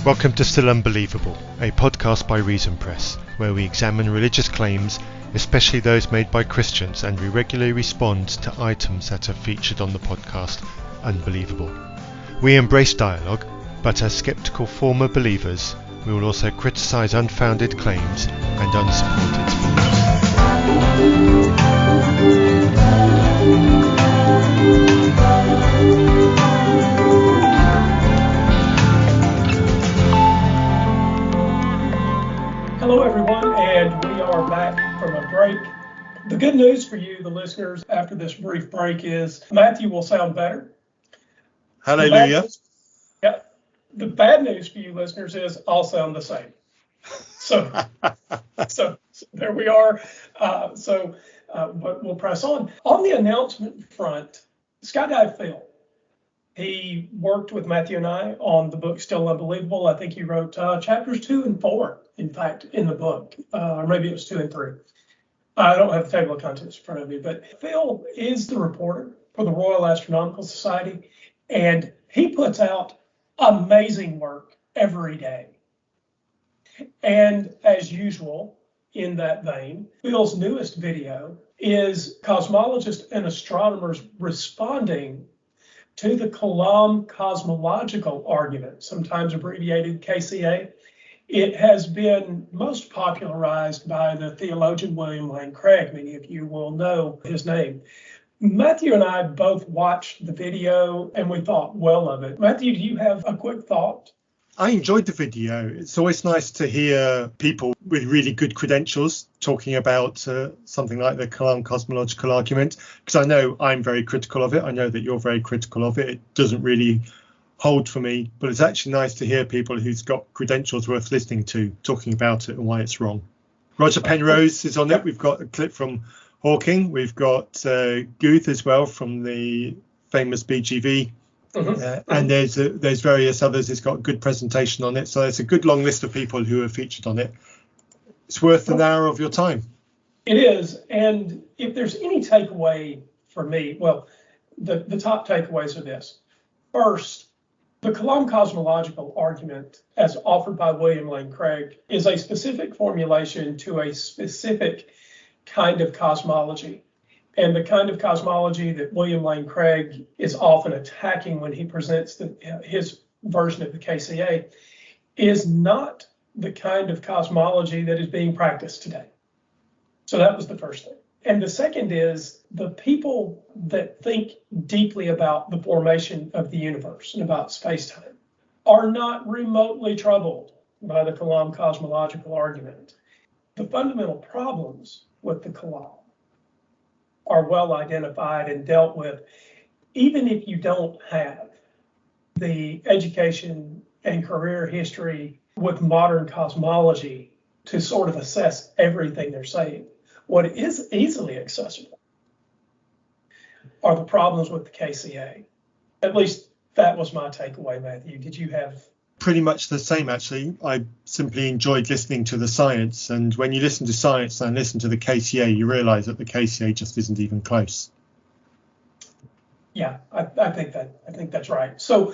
Welcome to Still Unbelievable, a podcast by Reason Press, where we examine religious claims, especially those made by Christians, and we regularly respond to items that are featured on the podcast Unbelievable. We embrace dialogue, but as skeptical former believers, we will also criticise unfounded claims and unsupported beliefs. Hello everyone, and we are back from a break. The good news for you, the listeners, after this brief break is Matthew will sound better. Hallelujah. The bad news for you listeners is I'll sound the same. So there we are. But we'll press on. On the announcement front, SkyDivePhil, he worked with Matthew and I on the book Still Unbelievable. I think he wrote chapters 2 and 4, in fact, in the book, or maybe it was 2 and 3. I don't have the table of contents in front of me, but Phil is the reporter for the Royal Astronomical Society, and he puts out amazing work every day. And as usual, in that vein, Phil's newest video is cosmologists and astronomers responding to the Kalam cosmological argument, sometimes abbreviated KCA. It has been most popularized by the theologian William Lane Craig. Many of you will know his name. Matthew and I both watched the video and we thought well of it. Matthew, do you have a quick thought? I enjoyed the video. It's always nice to hear people with really good credentials talking about something like the Kalam cosmological argument, because I know I'm very critical of it. I know that you're very critical of it. It doesn't really hold for me, but it's actually nice to hear people who's got credentials worth listening to talking about it and why it's wrong. Roger Penrose is on it. We've got a clip from Hawking. We've got Guth as well from the famous BGV. And there's various others. It's got a good presentation on it. So it's a good long list of people who are featured on it. It's worth an hour of your time. It is. And if there's any takeaway for me, well, the top takeaways are this. First, the Kalam cosmological argument, as offered by William Lane Craig, is a specific formulation to a specific kind of cosmology. And the kind of cosmology that William Lane Craig is often attacking when he presents his version of the KCA is not the kind of cosmology that is being practiced today. So that was the first thing. And the second is the people that think deeply about the formation of the universe and about space-time are not remotely troubled by the Kalam cosmological argument. The fundamental problems with the Kalam are well identified and dealt with, even if you don't have the education and career history with modern cosmology to sort of assess everything they're saying. What is easily accessible are the problems with the KCA. At least that was my takeaway, Matthew. Did you have? Pretty much the same, actually. I simply enjoyed listening to the science. And when you listen to science and listen to the KCA, you realize that the KCA just isn't even close. Yeah, I think that's right. So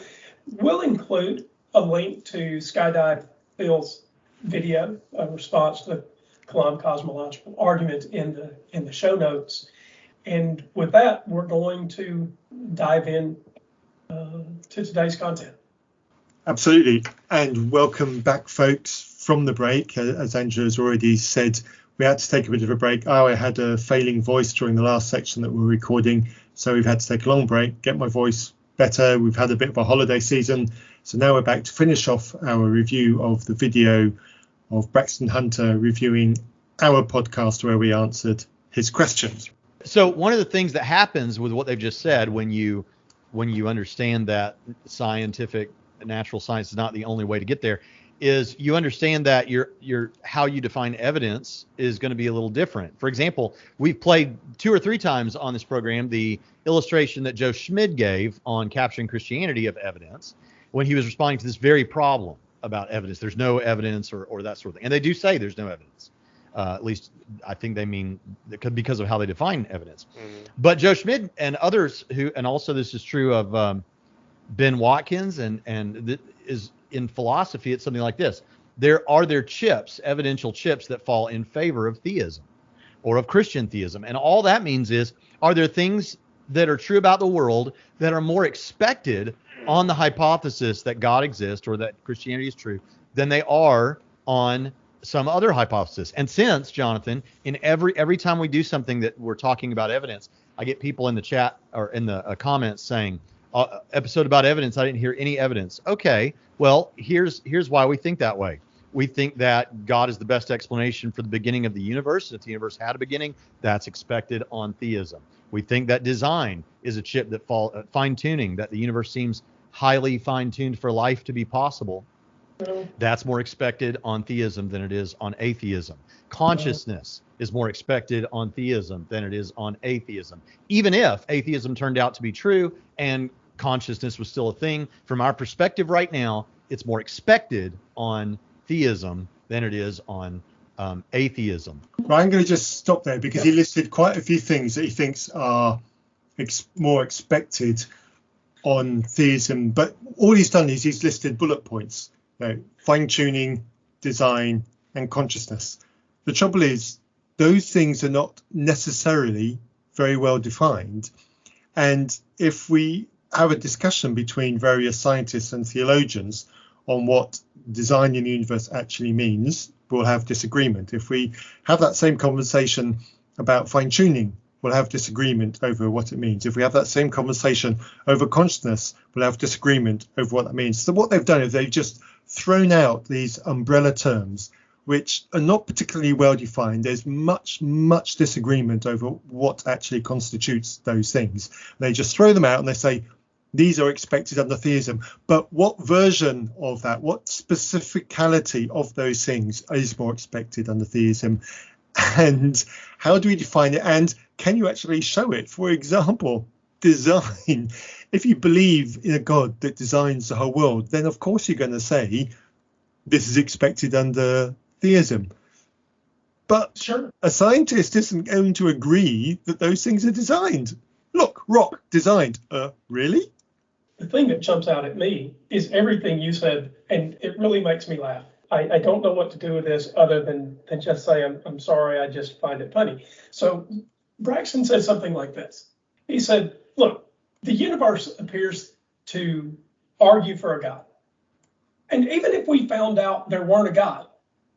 we'll include a link to SkyDivePhil's video, a response to the Kalam cosmological argument in the show notes. And with that, we're going to dive in to today's content. Absolutely. And welcome back, folks, from the break. As Andrew has already said, we had to take a bit of a break. I had a failing voice during the last section that we were recording, so we've had to take a long break, get my voice better. We've had a bit of a holiday season. So now we're back to finish off our review of the video of Braxton Hunter reviewing our podcast where we answered his questions. So one of the things that happens with what they've just said when you understand that natural science is not the only way to get there is you understand that your how you define evidence is going to be a little different. For example, we've played 2 or 3 times on this program the illustration that Joe Schmid gave on capturing Christianity of evidence when he was responding to this very problem about evidence. There's no evidence or that sort of thing. And they do say there's no evidence. At least I think they mean because of how they define evidence. Mm-hmm. But Joe Schmid and others and also this is true of Ben Watkins and in philosophy, it's something like this. There chips, evidential chips that fall in favor of theism or of Christian theism. And all that means is, are there things that are true about the world that are more expected on the hypothesis that God exists or that Christianity is true than they are on some other hypothesis? And since, Jonathan, in every time we do something that we're talking about evidence, I get people in the chat or in the comments saying, episode about evidence, I didn't hear any evidence. Okay, well, here's why we think that way. We think that God is the best explanation for the beginning of the universe. If the universe had a beginning, that's expected on theism. We think that design is a chip that fine-tuning, that the universe seems highly fine-tuned for life to be possible. That's more expected on theism than it is on atheism. Consciousness is more expected on theism than it is on atheism. Even if atheism turned out to be true and consciousness was still a thing, from our perspective right now, it's more expected on theism than it is on atheism. Well, I'm going to just stop there because he listed quite a few things that he thinks are more expected on theism, but all he's done is he's listed bullet points: fine-tuning, design, and consciousness. The trouble is, those things are not necessarily very well defined, and if we have a discussion between various scientists and theologians on what design in the universe actually means, we'll have disagreement. If we have that same conversation about fine-tuning, we'll have disagreement over what it means. If we have that same conversation over consciousness, we'll have disagreement over what that means. So what they've done is they've just thrown out these umbrella terms which are not particularly well defined. There's much disagreement over what actually constitutes those things. They just throw them out and they say, these are expected under theism. But what version of that, what specificality of those things is more expected under theism? And how do we define it? And can you actually show it? For example, design. If you believe in a God that designs the whole world, then of course you're going to say this is expected under theism. But Sure. A scientist isn't going to agree that those things are designed. Look, rock designed. Really? The thing that jumps out at me is everything you said, and it really makes me laugh. I don't know what to do with this other than just say, I'm sorry, I just find it funny. So Braxton said something like this. He said, look, the universe appears to argue for a God. And even if we found out there weren't a God,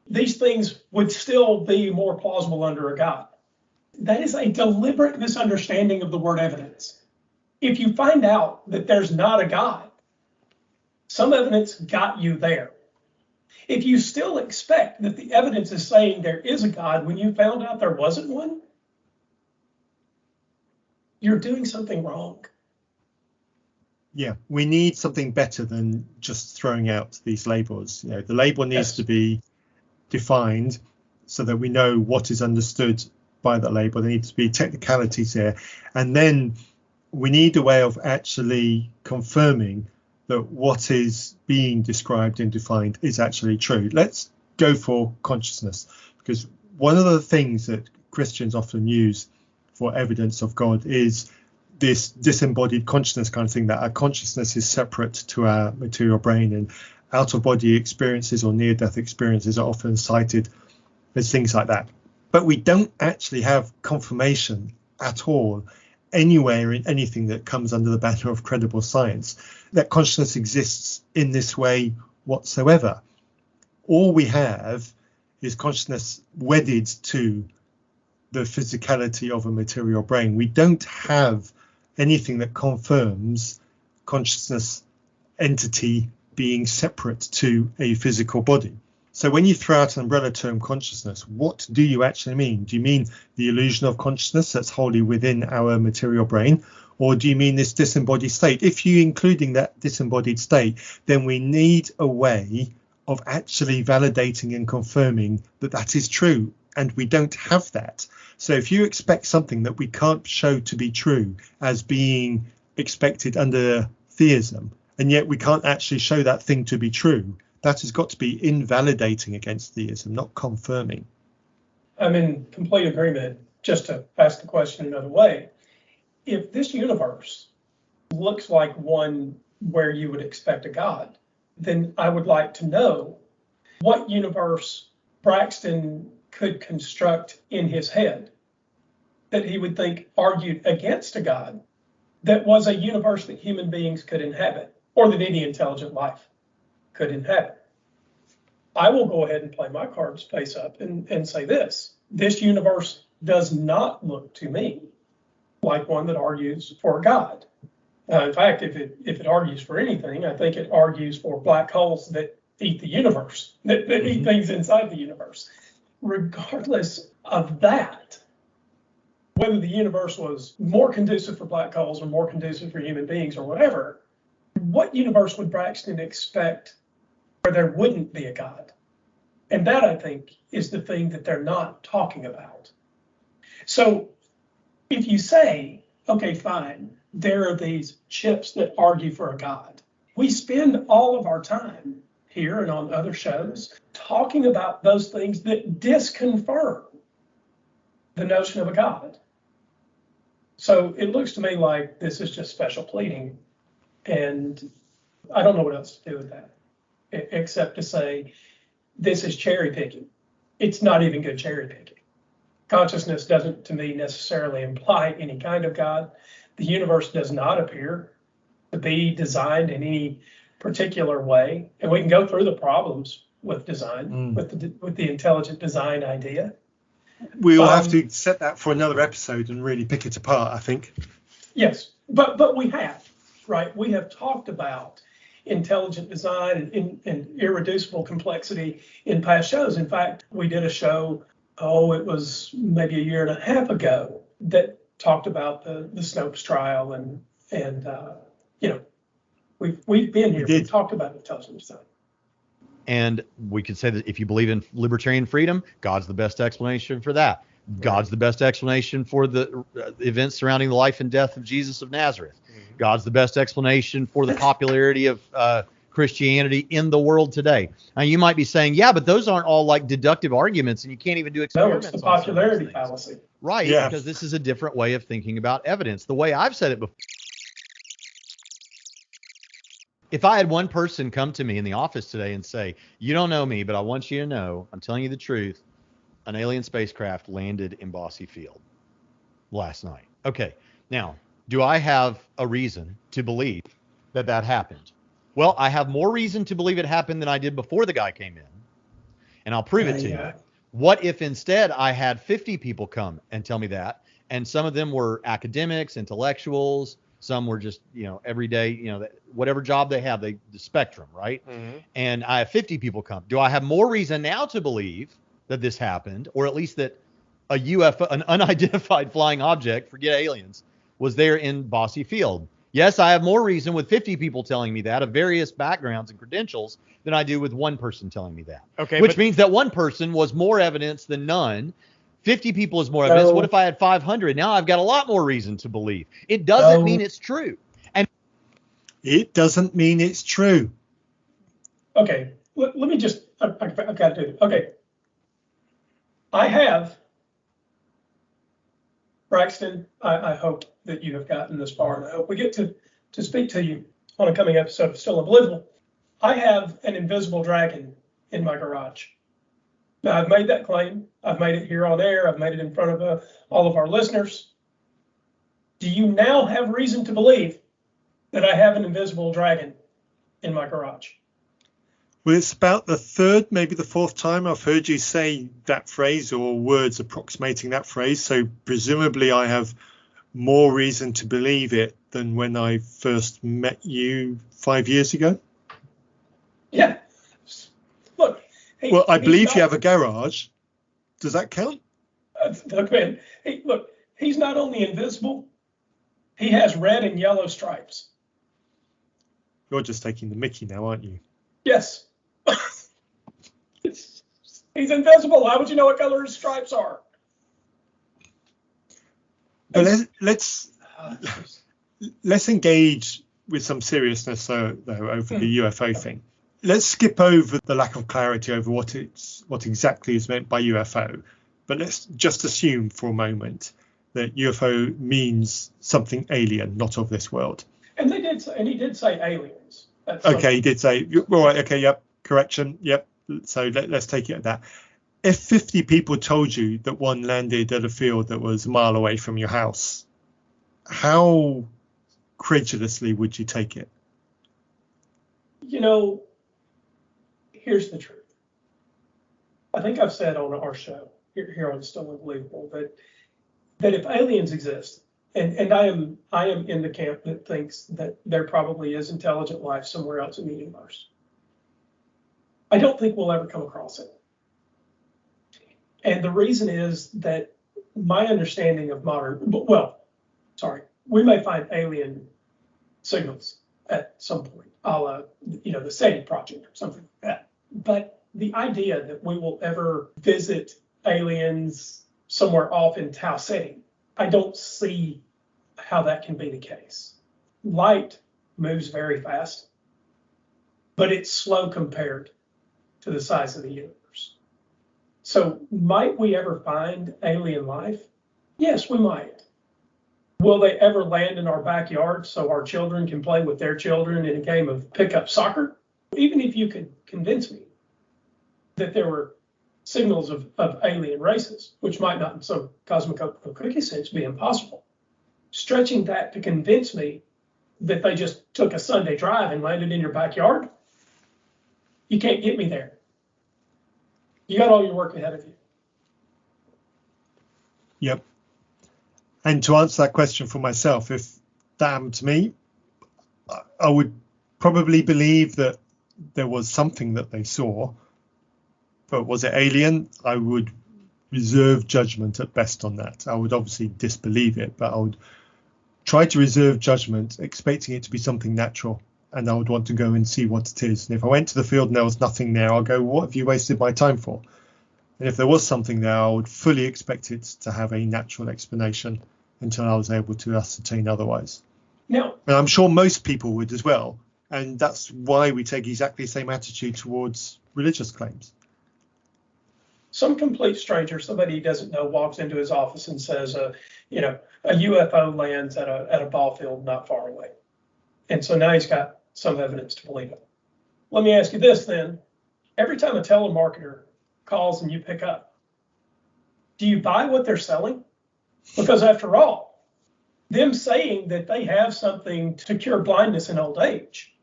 these things would still be more plausible under a God. That is a deliberate misunderstanding of the word evidence. If you find out that there's not a God, some evidence got you there. If you still expect that the evidence is saying there is a God when you found out there wasn't one, you're doing something wrong. Yeah, we need something better than just throwing out these labels. The label needs to be defined so that we know what is understood by that label. There needs to be technicalities there. And then we need a way of actually confirming that what is being described and defined is actually true. Let's go for consciousness, because one of the things that Christians often use for evidence of God is this disembodied consciousness kind of thing, that our consciousness is separate to our material brain, and out-of-body experiences or near-death experiences are often cited as things like that. But we don't actually have confirmation at all anywhere in anything that comes under the banner of credible science that consciousness exists in this way whatsoever. All we have is consciousness wedded to the physicality of a material brain. We don't have anything that confirms consciousness entity being separate to a physical body. So when you throw out an umbrella term consciousness, what do you actually mean? Do you mean the illusion of consciousness that's wholly within our material brain? Or do you mean this disembodied state? If you're including that disembodied state, then we need a way of actually validating and confirming that that is true. And we don't have that. So if you expect something that we can't show to be true as being expected under theism, and yet we can't actually show that thing to be true, that has got to be invalidating against theism, not confirming. I'm in complete agreement. Just to ask the question another way, if this universe looks like one where you would expect a God, then I would like to know what universe Braxton could construct in his head that he would think argued against a God that was a universe that human beings could inhabit, or that any intelligent life could inhabit. I will go ahead and play my cards face up and say this universe does not look to me like one that argues for God. In fact, if it argues for anything, I think it argues for black holes that eat the universe, that eat things inside the universe. Regardless of that, whether the universe was more conducive for black holes or more conducive for human beings or whatever, what universe would Braxton expect where there wouldn't be a God? And that, I think, is the thing that they're not talking about. So if you say, okay, fine, there are these chips that argue for a God, we spend all of our time here and on other shows talking about those things that disconfirm the notion of a God. So it looks to me like this is just special pleading, and I don't know what else to do with that, except to say this is cherry picking. It's not even good cherry picking. Consciousness doesn't, to me, necessarily imply any kind of God. The universe does not appear to be designed in any particular way, and we can go through the problems with design, with the intelligent design idea. We'll have to set that for another episode and really pick it apart, I think. Yes, but we have, right? We have talked about intelligent design and irreducible complexity in past shows. In fact, we did a show, it was maybe a year and a half ago, that talked about the Snopes trial, and we've been here. We've talked about intelligent design. And we could say that if you believe in libertarian freedom, God's the best explanation for that. God's the best explanation for the events surrounding the life and death of Jesus of Nazareth. God's the best explanation for the popularity of Christianity in the world today. Now, you might be saying, yeah, but those aren't all like deductive arguments, and you can't even do experiments. No, it's the popularity fallacy. Right, yeah. Because this is a different way of thinking about evidence. The way I've said it before, if I had one person come to me in the office today and say, you don't know me, but I want you to know, I'm telling you the truth, an alien spacecraft landed in Bosse Field last night. Okay, now, do I have a reason to believe that that happened? Well, I have more reason to believe it happened than I did before the guy came in, and I'll prove it to you. What if instead I had 50 people come and tell me that, and some of them were academics, intellectuals, some were just, everyday, whatever job they have, the spectrum, right? And I have 50 people come. Do I have more reason now to believe that this happened, or at least that a UFO, an unidentified flying object, forget aliens, was there in Bosse Field? Yes, I have more reason with 50 people telling me that of various backgrounds and credentials than I do with one person telling me that. Okay, which means that one person was more evidence than none. 50 people is more evidence. What if I had 500? Now I've got a lot more reason to believe. It doesn't mean it's true. And it doesn't mean it's true. Okay, let me just, I've got to do it. Okay. I have, Braxton, I hope that you have gotten this far, and I hope we get to speak to you on a coming episode of Still Unbelievable. I have an invisible dragon in my garage. Now, I've made that claim. I've made it here on air. I've made it in front of all of our listeners. Do you now have reason to believe that I have an invisible dragon in my garage? Well, it's about the third, maybe the fourth time I've heard you say that phrase or words approximating that phrase. So presumably I have more reason to believe it than when I first met you 5 years ago. Yeah. Look. Hey, well, I believe you have a garage. Does that count? Look, man. Hey, look, he's not only invisible, he has red and yellow stripes. You're just taking the mickey now, aren't you? Yes. He's invisible. How would you know what color his stripes are? But let's engage with some seriousness though over the UFO thing. Let's skip over the lack of clarity over what exactly is meant by UFO. But let's just assume for a moment that UFO means something alien, not of this world. And he did say aliens. Okay, he did say, all right, okay, yep, correction, yep. So let's take it at that. If 50 people told you that one landed at a field that was a mile away from your house, how credulously would you take it? Here's the truth. I think I've said on our show here on Still Unbelievable that if aliens exist, and I am in the camp that thinks that there probably is intelligent life somewhere else in the universe. I don't think we'll ever come across it. And the reason is that my understanding of we may find alien signals at some point, a la, the SETI project or something like that. But the idea that we will ever visit aliens somewhere off in Tau Ceti, I don't see how that can be the case. Light moves very fast, but it's slow compared to the size of the universe. So might we ever find alien life? Yes, we might. Will they ever land in our backyard so our children can play with their children in a game of pickup soccer? Even if you could convince me that there were signals of alien races, which might not in some cosmic cookie sense be impossible, stretching that to convince me that they just took a Sunday drive and landed in your backyard, you can't get me there. You got all your work ahead of you. Yep. And to answer that question for myself, if that happened to me, I would probably believe that there was something that they saw, but was it alien? I would reserve judgment at best on that. I would obviously disbelieve it, but I would try to reserve judgment, expecting it to be something natural, and I would want to go and see what it is. And if I went to the field and there was nothing there, I'll go, what have you wasted my time for? And if there was something there, I would fully expect it to have a natural explanation until I was able to ascertain otherwise. Now, and I'm sure most people would as well. And that's why we take exactly the same attitude towards religious claims. Some complete stranger, somebody he doesn't know, walks into his office and says, a UFO lands at a ball field not far away. And so now he's got some evidence to believe it. Let me ask you this then. Every time a telemarketer calls and you pick up, do you buy what they're selling? Because after all, them saying that they have something to cure blindness in old age,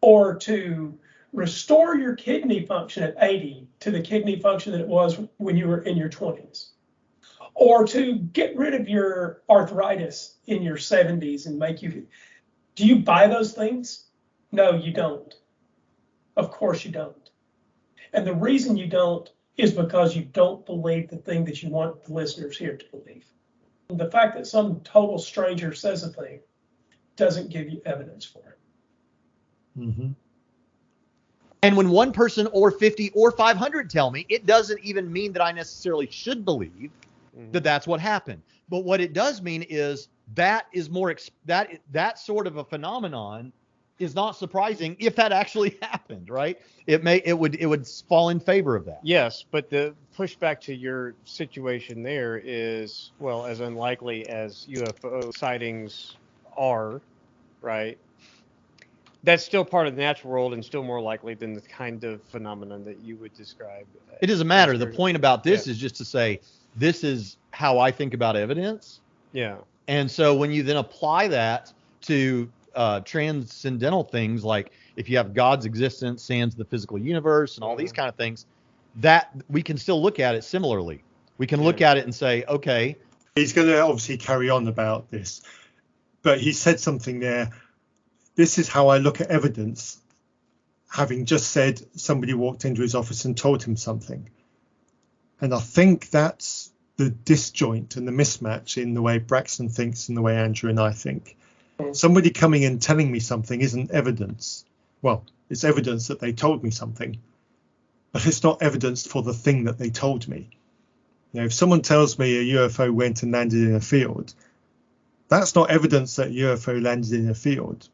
or to restore your kidney function at 80 to the kidney function that it was when you were in your 20s, or to get rid of your arthritis in your 70s and make you, do you buy those things? No, you don't. Of course you don't. And the reason you don't is because you don't believe the thing that you want the listeners here to believe. The fact that some total stranger says a thing doesn't give you evidence for it. Mm-hmm. And when one person or 50 or 500 tell me, it doesn't even mean that I necessarily should believe that that's what happened. But what it does mean is that is more that sort of a phenomenon is not surprising if that actually happened, right? It would fall in favor of that. Yes, but the pushback to your situation there is, well, as unlikely as UFO sightings are, right? That's still part of the natural world and still more likely than the kind of phenomenon that you would describe. It doesn't matter. The point about this is just to say, this is how I think about evidence. Yeah. And so when you then apply that to transcendental things, like if you have God's existence sans the physical universe and all these kind of things, that we can still look at it similarly. We can look at it and say, okay. He's going to obviously carry on about this, but he said something there. This is how I look at evidence, having just said somebody walked into his office and told him something. And I think that's the disjoint and the mismatch in the way Braxton thinks and the way Andrew and I think. Somebody coming and telling me something isn't evidence. Well, it's evidence that they told me something, but it's not evidence for the thing that they told me. If someone tells me a UFO went and landed in a field, that's not evidence that a UFO landed in a field.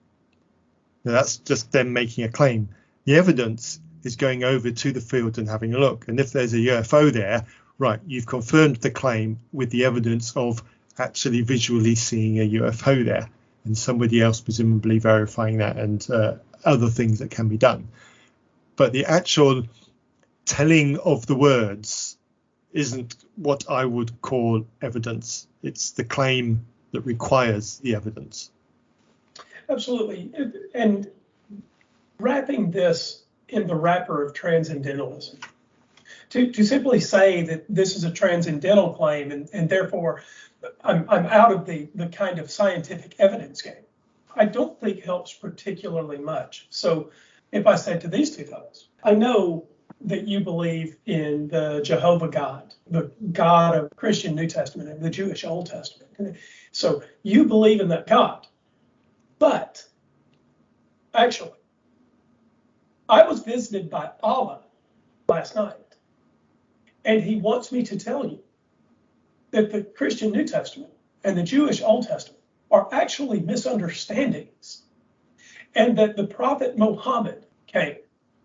That's just them making a claim. The evidence is going over to the field and having a look. And if there's a UFO there, right, you've confirmed the claim with the evidence of actually visually seeing a UFO there, and somebody else presumably verifying that and other things that can be done. But the actual telling of the words isn't what I would call evidence. It's the claim that requires the evidence. Absolutely. And wrapping this in the wrapper of transcendentalism, to simply say that this is a transcendental claim and therefore I'm out of the kind of scientific evidence game, I don't think helps particularly much. So if I said to these two fellows, I know that you believe in the Jehovah God, the God of Christian New Testament and the Jewish Old Testament. So you believe in that God. But actually, I was visited by Allah last night, and he wants me to tell you that the Christian New Testament and the Jewish Old Testament are actually misunderstandings, and that the Prophet Muhammad came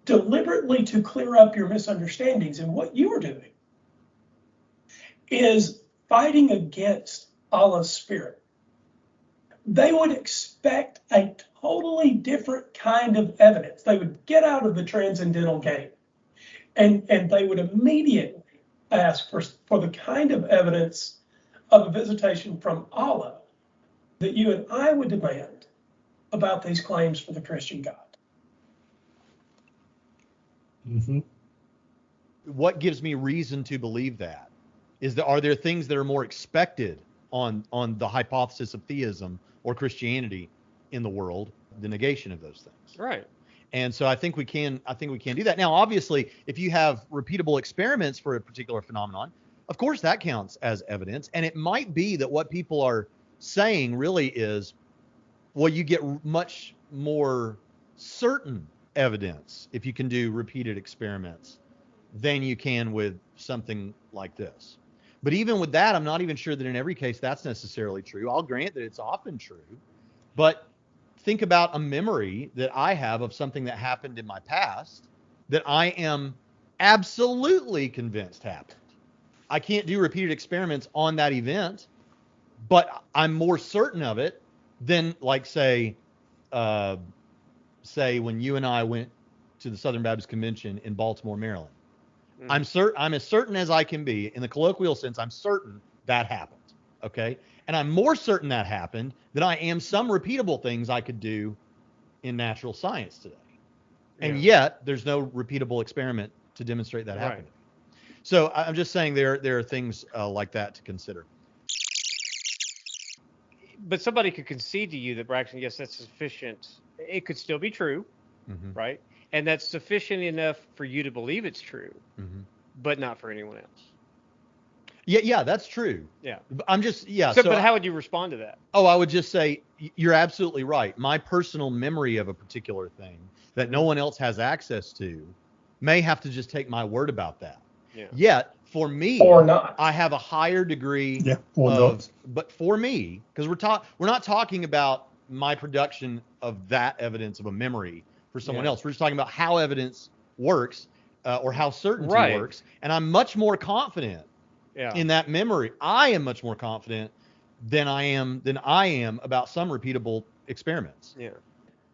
deliberately to clear up your misunderstandings. And what you are doing is fighting against Allah's spirit. They would expect a totally different kind of evidence. They would get out of the transcendental game and they would immediately ask for the kind of evidence of a visitation from Allah that you and I would demand about these claims for the Christian God. Mm-hmm. What gives me reason to believe that? Are there things that are more expected on the hypothesis of theism or Christianity in the world, the negation of those things? Right. And so I think we can do that. Now, obviously, if you have repeatable experiments for a particular phenomenon, of course that counts as evidence. And it might be that what people are saying really is, well, you get much more certain evidence if you can do repeated experiments than you can with something like this. But even with that, I'm not even sure that in every case that's necessarily true. I'll grant that it's often true, but think about a memory that I have of something that happened in my past that I am absolutely convinced happened. I can't do repeated experiments on that event, but I'm more certain of it than, like, say when you and I went to the Southern Baptist Convention in Baltimore, Maryland. Mm. I'm as certain as I can be, in the colloquial sense, I'm certain that happened, okay? And I'm more certain that happened than I am some repeatable things I could do in natural science today. And yet, there's no repeatable experiment to demonstrate that happened. So I'm just saying there are things like that to consider. But somebody could concede to you that, Braxton, yes, that's sufficient. It could still be true, mm-hmm. right? And that's sufficient enough for you to believe it's true, mm-hmm. but not for anyone else. Yeah, that's true. Yeah. I'm just, yeah. So but how would you respond to that? Oh, I would just say, you're absolutely right. My personal memory of a particular thing that no one else has access to may have to just take my word about that. Yeah. Yet, for me, or not, I have a higher degree or not. But for me, because we're not talking about my production of that evidence of a memory for someone else. We're just talking about how evidence works or how certainty works. And I'm much more confident in that memory. I am much more confident than I am about some repeatable experiments. Yeah.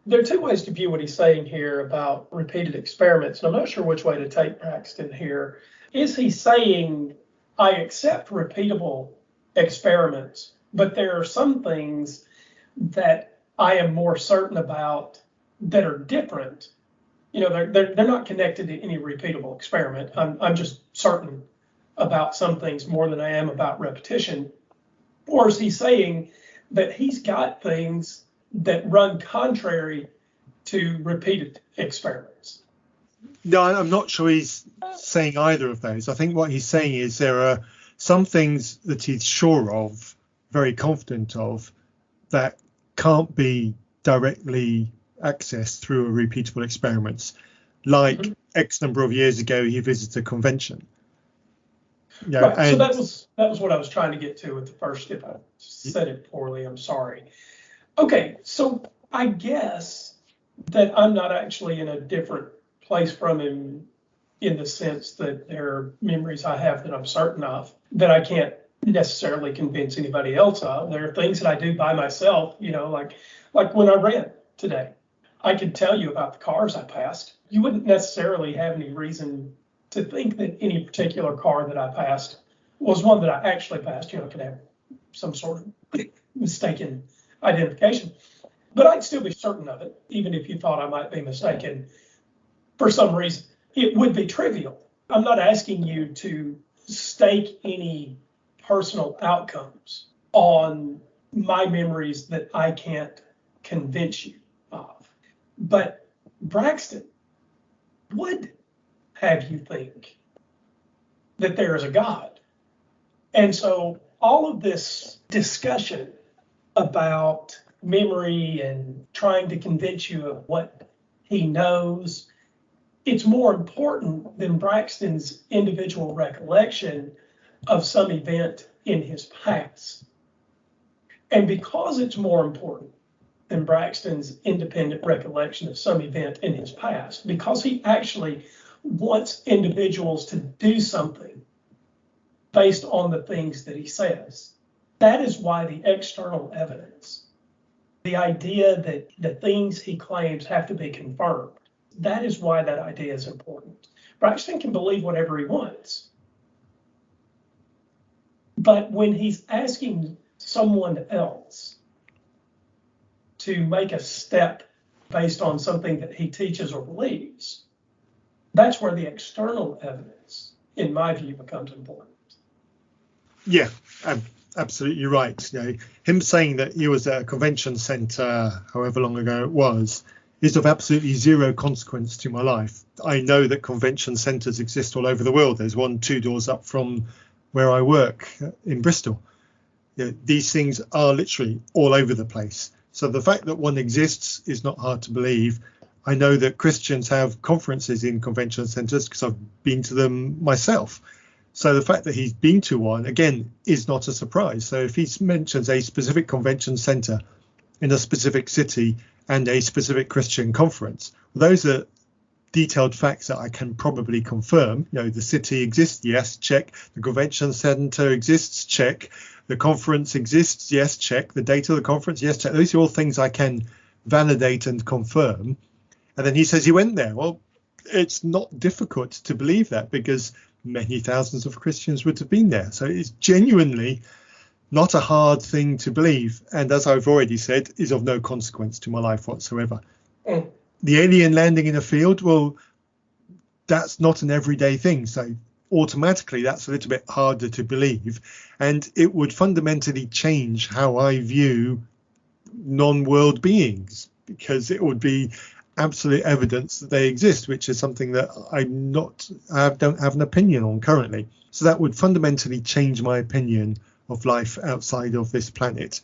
There are two ways to view what he's saying here about repeated experiments, and I'm not sure which way to take Braxton here. Is he saying, I accept repeatable experiments, but there are some things that I am more certain about that are different? You know, they're not connected to any repeatable experiment. I'm just certain about some things more than I am about repetition. Or is he saying that he's got things that run contrary to repeated experiments? No, I'm not sure he's saying either of those. I think what he's saying is there are some things that he's sure of, very confident of, that can't be directly accessed through a repeatable experiments. Like X number of years ago, he visited a convention. Yeah, right. So that was what I was trying to get to at the first. If I said it poorly, I'm sorry. Okay, so I guess that I'm not actually in a different place from him in the sense that there are memories I have that I'm certain of that I can't necessarily convince anybody else of. There are things that I do by myself, you know, like when I ran today. I could tell you about the cars I passed. You wouldn't necessarily have any reason to think that any particular car that I passed was one that I actually passed. You know, I could have some sort of mistaken identification. But I'd still be certain of it, even if you thought I might be mistaken for some reason. It would be trivial. I'm not asking you to stake any personal outcomes on my memories that I can't convince you of. But Braxton would have you think that there is a God. And so all of this discussion about memory and trying to convince you of what he knows, it's more important than Braxton's individual recollection of some event in his past. And because it's more important than Braxton's independent recollection of some event in his past, because he actually wants individuals to do something based on the things that he says, that is why the external evidence, the idea that the things he claims have to be confirmed, that is why that idea is important. Braxton can believe whatever he wants. But when he's asking someone else to make a step based on something that he teaches or believes, that's where the external evidence, in my view, becomes important. Yeah, absolutely right. You know, him saying that he was at a convention centre, however long ago it was, is of absolutely zero consequence to my life. I know that convention centres exist all over the world. There's one 2 doors up from where I work in Bristol. You know, these things are literally all over the place. So the fact that one exists is not hard to believe. I know that Christians have conferences in convention centres because I've been to them myself. So the fact that he's been to one, again, is not a surprise. So if he mentions a specific convention centre in a specific city and a specific Christian conference, those are detailed facts that I can probably confirm. You know, the city exists, yes, check. The convention centre exists, check. The conference exists, yes, check. The date of the conference, yes, check. Those are all things I can validate and confirm. And then he says he went there. Well, it's not difficult to believe that because many thousands of Christians would have been there. So it's genuinely not a hard thing to believe. And as I've already said, is of no consequence to my life whatsoever. The alien landing in a field, well, that's not an everyday thing. So automatically that's a little bit harder to believe. And it would fundamentally change how I view non-world beings, because it would be absolute evidence that they exist, which is something that I don't have an opinion on currently. So that would fundamentally change my opinion of life outside of this planet.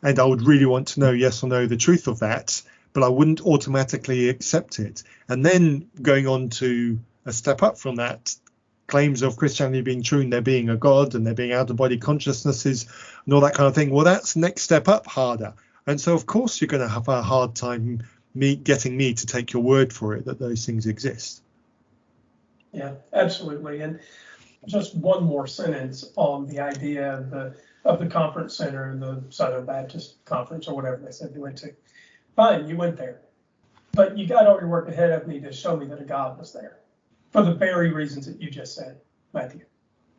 And I would really want to know, yes or no, the truth of that, but I wouldn't automatically accept it. And then going on to a step up from that, claims of Christianity being true and there being a God and there being out-of-body consciousnesses and all that kind of thing, well, that's next step up harder. And so, of course, you're going to have a hard time getting me to take your word for it that those things exist. Yeah, absolutely. And just one more sentence on the idea of the conference center and the Southern Baptist Conference or whatever they said you went to. Fine, you went there. But you got all your work ahead of me to show me that a God was there for the very reasons that you just said, Matthew.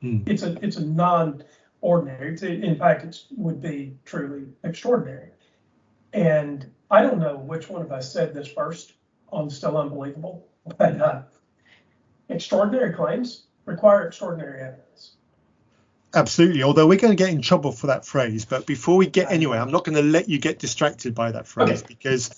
It's a non-ordinary. In fact, it would be truly extraordinary. And I don't know which one of us said this first on Still Unbelievable, but extraordinary claims require extraordinary evidence. Absolutely. Although we're going to get in trouble for that phrase, but before we get anywhere, I'm not going to let you get distracted by that phrase, because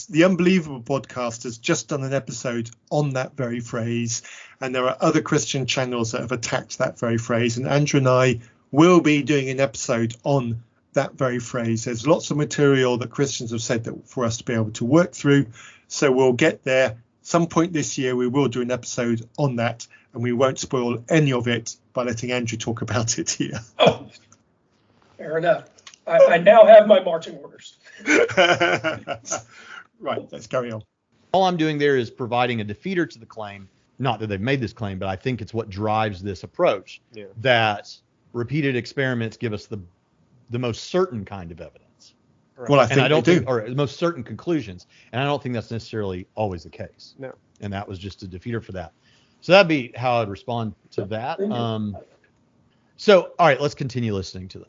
the Unbelievable podcast has just done an episode on that very phrase, and there are other Christian channels that have attacked that very phrase, and Andrew and I will be doing an episode on that very phrase. There's lots of material that Christians have said that for us to be able to work through, so we'll get there. Some point this year we will do an episode on that, and we won't spoil any of it by letting Andrew talk about it here. Oh, fair enough. I now have my marching orders. Right, let's carry on. All I'm doing there is providing a defeater to the claim. Not that they've made this claim, but I think it's what drives this approach. Yeah. That repeated experiments give us the most certain kind of evidence. Well, I And think I don't they think, do. or the most certain conclusions. And I don't think that's necessarily always the case. No. And that was just a defeater for that. So that'd be how I'd respond to that. So, all right, let's continue listening to them.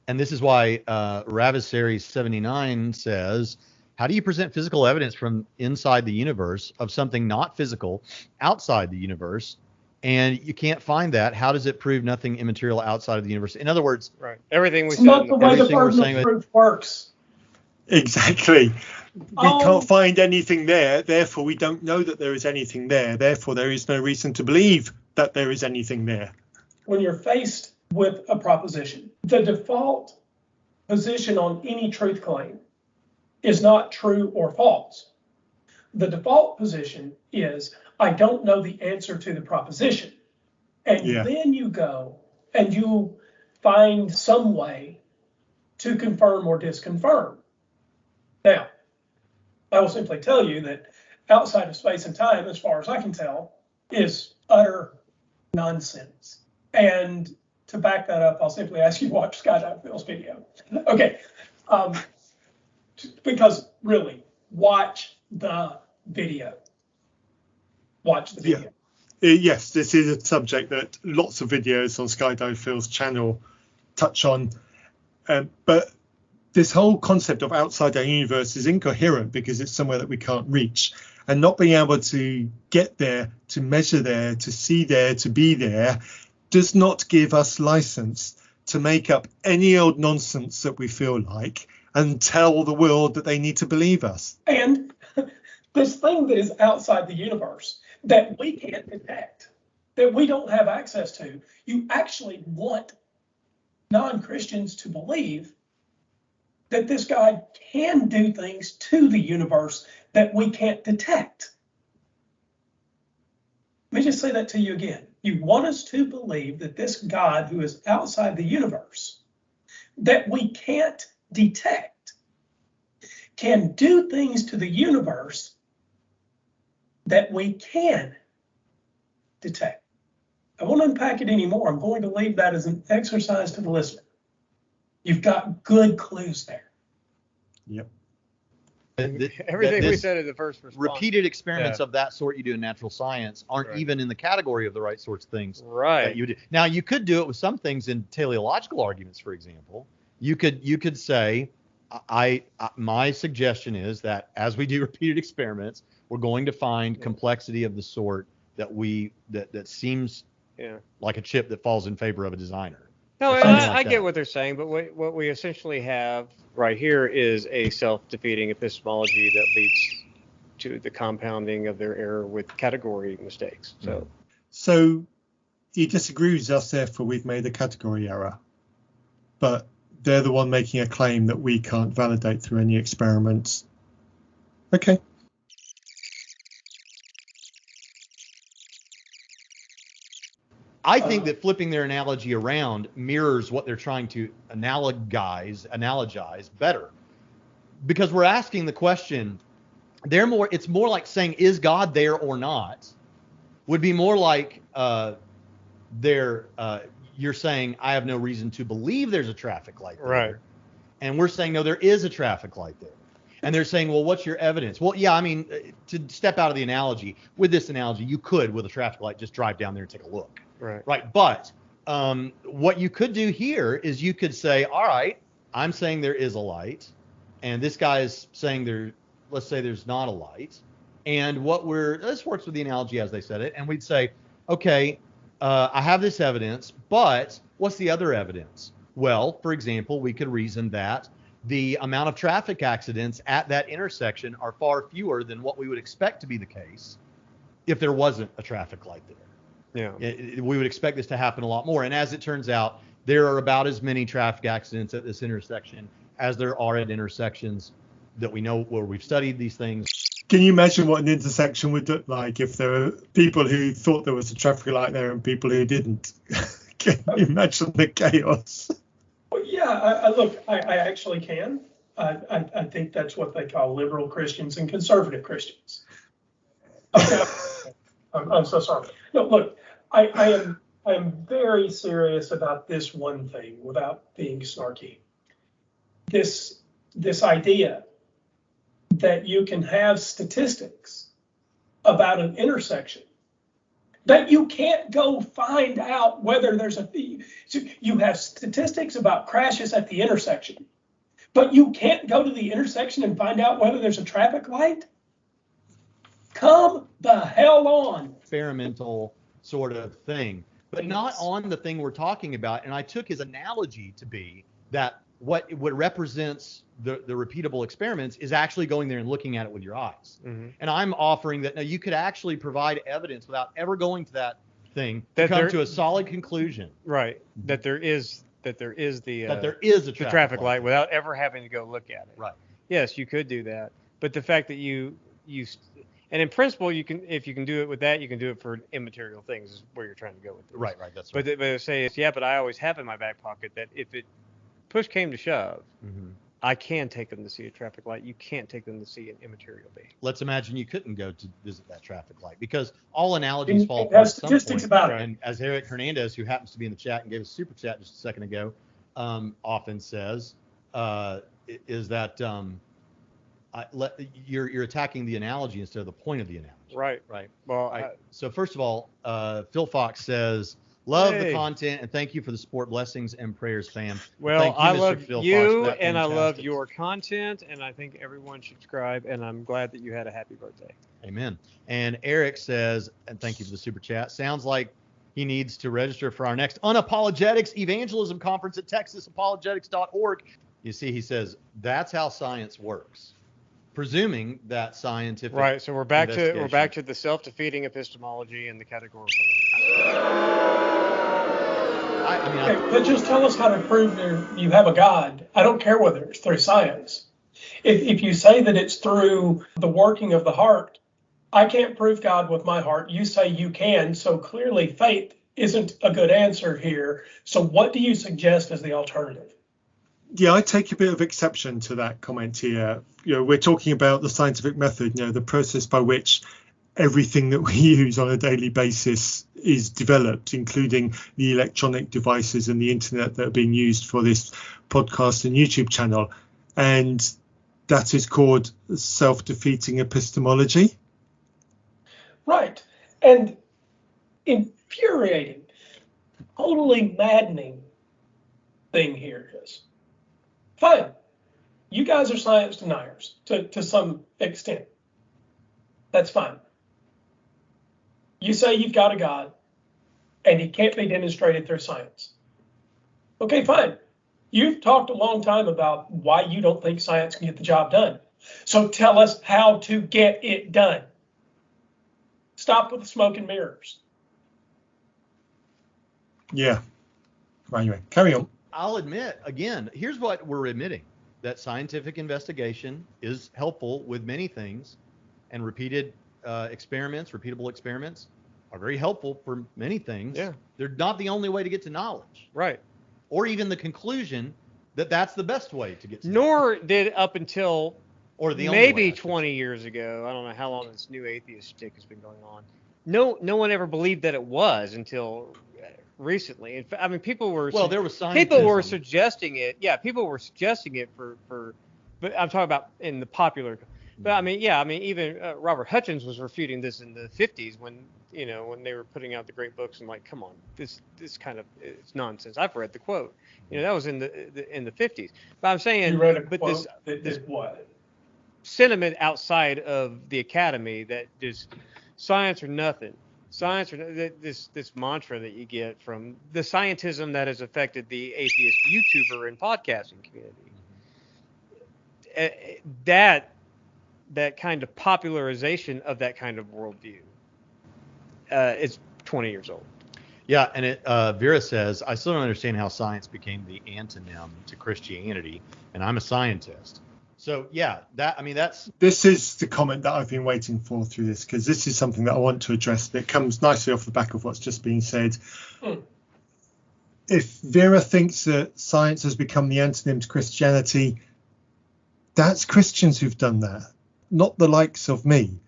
And this is why Ravisseries 79 says, how do you present physical evidence from inside the universe of something not physical outside the universe? And you can't find that. How does it prove nothing immaterial outside of the universe? In other words, Right. Everything we It's said. not the way the everything we're burden saying of proof works. Exactly. We Oh. can't find anything there, therefore we don't know that there is anything there. Therefore, there is no reason to believe that there is anything there. When you're faced with a proposition, the default position on any truth claim is not true or false. The default position is, I don't know the answer to the proposition. And then you go and you find some way to confirm or disconfirm. Now, I will simply tell you that outside of space and time, as far as I can tell, is utter nonsense. And to back that up, I'll simply ask you to watch SkyDivePhil's video. Okay. Because really, watch the video. Watch the video. Yes, this is a subject that lots of videos on SkyDivePhil's channel touch on. But this whole concept of outside our universe is incoherent because it's somewhere that we can't reach. And not being able to get there, to measure there, to see there, to be there, does not give us license to make up any old nonsense that we feel like and tell the world that they need to believe us. And this thing that is outside the universe that we can't detect, that we don't have access to, you actually want non-Christians to believe that this God can do things to the universe that we can't detect. Let me just say that to you again. You want us to believe that this God who is outside the universe, that we can't detect, can do things to the universe that we can detect. I won't unpack it anymore. I'm going to leave that as an exercise to the listener. You've got good clues there. Yep. Everything we said in the first response. Repeated experiments of that sort you do in natural science aren't even in the category of the right sorts of things that you do. Now, you could do it with some things in teleological arguments, for example. You could say, my suggestion is that as we do repeated experiments, we're going to find complexity of the sort that seems like a chip that falls in favor of a designer. No, I get what they're saying, but what we essentially have right here is a self-defeating epistemology that leads to the compounding of their error with category mistakes. So you disagree with us, therefore we've made a category error, but they're the one making a claim that we can't validate through any experiments. Okay. I think that flipping their analogy around mirrors what they're trying to analogize better, because we're asking the question. It's more like saying, is God there or not? Would be more like you're saying, I have no reason to believe there's a traffic light there. Right. And we're saying, no, there is a traffic light there. And they're saying, well, what's your evidence? Well, yeah, I mean, to step out of the analogy, with this analogy, you could, with a traffic light, just drive down there and take a look. Right. But what you could do here is you could say, all right, I'm saying there is a light, and this guy is saying let's say there's not a light. And this works with the analogy as they said it. And we'd say, okay, I have this evidence, but what's the other evidence? Well, for example, we could reason that the amount of traffic accidents at that intersection are far fewer than what we would expect to be the case if there wasn't a traffic light there. Yeah. We would expect this to happen a lot more. And as it turns out, there are about as many traffic accidents at this intersection as there are at intersections that we know where we've studied these things. Can you imagine what an intersection would look like if there were people who thought there was a traffic light there and people who didn't? Can you imagine the chaos? Well, yeah, look, I actually can. I think that's what they call liberal Christians and conservative Christians. Okay. I'm so sorry. No, look, I am very serious about this one thing without being snarky. this idea that you can have statistics about an intersection, that you can't go find out whether there's you have statistics about crashes at the intersection, but you can't go to the intersection and find out whether there's a traffic light? Come the hell on. Experimental sort of thing, but not on the thing we're talking about. And I took his analogy to be that what represents the repeatable experiments is actually going there and looking at it with your eyes. Mm-hmm. And I'm offering that now you could actually provide evidence without ever going to that thing to come to a solid conclusion. Right. That there is a traffic light without ever having to go look at it. Right. Yes, you could do that. But the fact that and in principle, if you can do it with that, you can do it for immaterial things, is where you're trying to go with this. Right. That's right. But they say but I always have in my back pocket that if it push came to shove, mm-hmm. I can take them to see a traffic light. You can't take them to see an immaterial being. Let's imagine you couldn't go to visit that traffic light, because all analogies fall apart at some statistics point. about it. And as Eric Hernandez, who happens to be in the chat and gave us a super chat just a second ago, often says, is that you're attacking the analogy instead of the point of the analogy. Right. Well, so first of all, Phil Fox says, love the Hey. content and thank you for the support, blessings and prayers, fam. well, Thank you, I Mr. love Phil Fox, you for that and I love fantastic- your content, and I think everyone should subscribe. And I'm glad that you had a happy birthday. Amen. And Eric says, and thank you for the super chat, sounds like he needs to register for our next Unapologetics Evangelism Conference at texasapologetics.org. You see, he says, that's how science works. Presuming that scientific Right. So we're back investigation- to the self-defeating epistemology and the categorical. But just tell us how to prove you have a God. I don't care whether it's through science. If you say that it's through the working of the heart, I can't prove God with my heart. You say you can, so clearly faith isn't a good answer here. So what do you suggest as the alternative? Yeah, I take a bit of exception to that comment here. We're talking about the scientific method, the process by which everything that we use on a daily basis is developed, including the electronic devices and the internet that are being used for this podcast and YouTube channel. And that is called self-defeating epistemology. Right. And infuriating, totally maddening thing here is, fine, you guys are science deniers to some extent. That's fine. You say you've got a God and he can't be demonstrated through science. Okay, fine. You've talked a long time about why you don't think science can get the job done. So tell us how to get it done. Stop with the smoke and mirrors. Yeah. Well, anyway, carry on. I'll admit, again, here's what we're admitting, that scientific investigation is helpful with many things, and repeatable experiments are very helpful for many things. Yeah. They're not the only way to get to knowledge, Right. or even the conclusion that that's the best way to get to Nor did up until or the only maybe way, I should 20 years ago. I don't know how long this new atheist shtick has been going on. No one ever believed that it was until recently. In fact, I mean, people were there was scientists. people were suggesting it. Yeah, people were suggesting it for. But I'm talking about in the popular. But I mean, even Robert Hutchins was refuting this in the 50s when they were putting out the great books and like, come on, this kind of it's nonsense. I've read the quote. That was in the 50s. But I'm saying, You read a but quote that did what? sentiment outside of the academy that just science or nothing. Science or this mantra that you get from the scientism that has affected the atheist YouTuber and podcasting community. That kind of popularization of that kind of worldview is 20 years old. Yeah, and Vera says, I still don't understand how science became the antonym to Christianity, and I'm a scientist. So yeah, This is the comment that I've been waiting for through this, because this is something that I want to address that comes nicely off the back of what's just been said. If Vera thinks that science has become the antonym to Christianity, that's Christians who've done that, not the likes of me.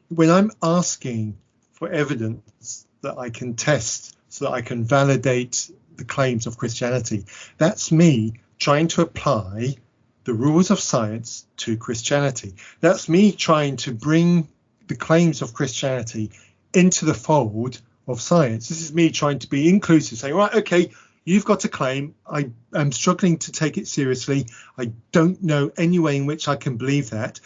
When I'm asking for evidence that I can test so that I can validate the claims of Christianity, that's me trying to apply the rules of science to Christianity. That's me trying to bring the claims of Christianity into the fold of science. This is me trying to be inclusive, saying, right, okay, you've got a claim. I am struggling to take it seriously. I don't know any way in which I can believe that.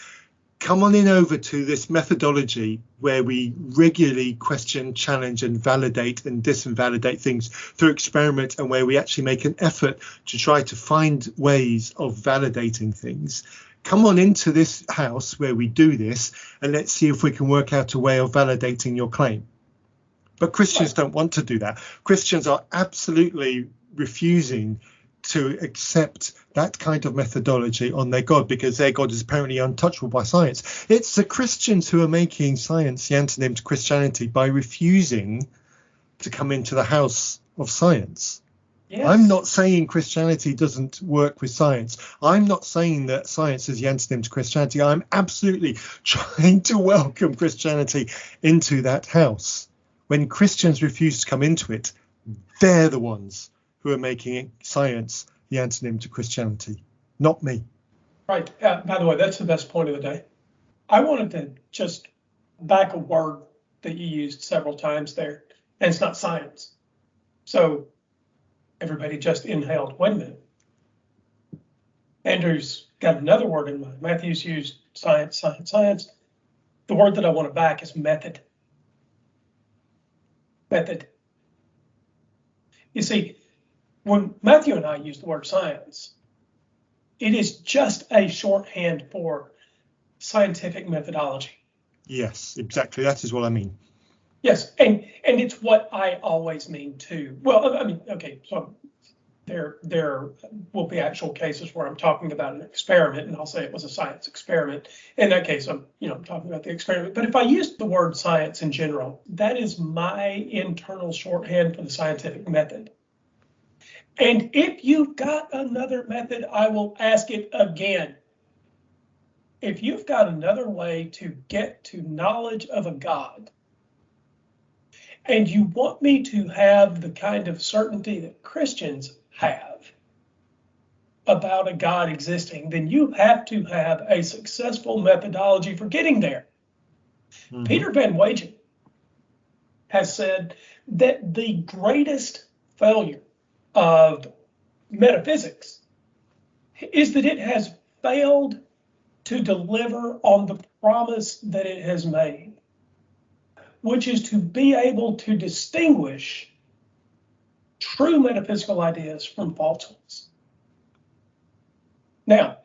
Come on in over to this methodology where we regularly question, challenge and validate and disinvalidate things through experiment, and where we actually make an effort to try to find ways of validating things. Come on into this house where we do this, and let's see if we can work out a way of validating your claim. But Christians don't want to do that. Christians are absolutely refusing to accept that kind of methodology on their God, because their God is apparently untouchable by science. It's the Christians who are making science the antonym to Christianity by refusing to come into the house of science. Yes. I'm not saying Christianity doesn't work with science. I'm not saying that science is the antonym to Christianity. I'm absolutely trying to welcome Christianity into that house. When Christians refuse to come into it, they're the ones who are making science the antonym to Christianity, not me. Right. By the way, that's the best point of the day. I wanted to just back a word that you used several times there, and it's not science. So everybody just inhaled. Wait a minute. Andrew's got another word in mind. Matthew's used science, science, science. The word that I want to back is method. Method. You see, when Matthew and I use the word science, it is just a shorthand for scientific methodology. Yes, exactly. That is what I mean. Yes, and it's what I always mean too. Well, I mean, okay, so there will be actual cases where I'm talking about an experiment, and I'll say it was a science experiment. In that case, I'm talking about the experiment. But if I use the word science in general, that is my internal shorthand for the scientific method. And if you've got another method, I will ask it again. If you've got another way to get to knowledge of a God, and you want me to have the kind of certainty that Christians have about a God existing, then you have to have a successful methodology for getting there. Mm-hmm. Peter Van Wagen has said that the greatest failure of metaphysics is that it has failed to deliver on the promise that it has made, which is to be able to distinguish true metaphysical ideas from false ones. Now,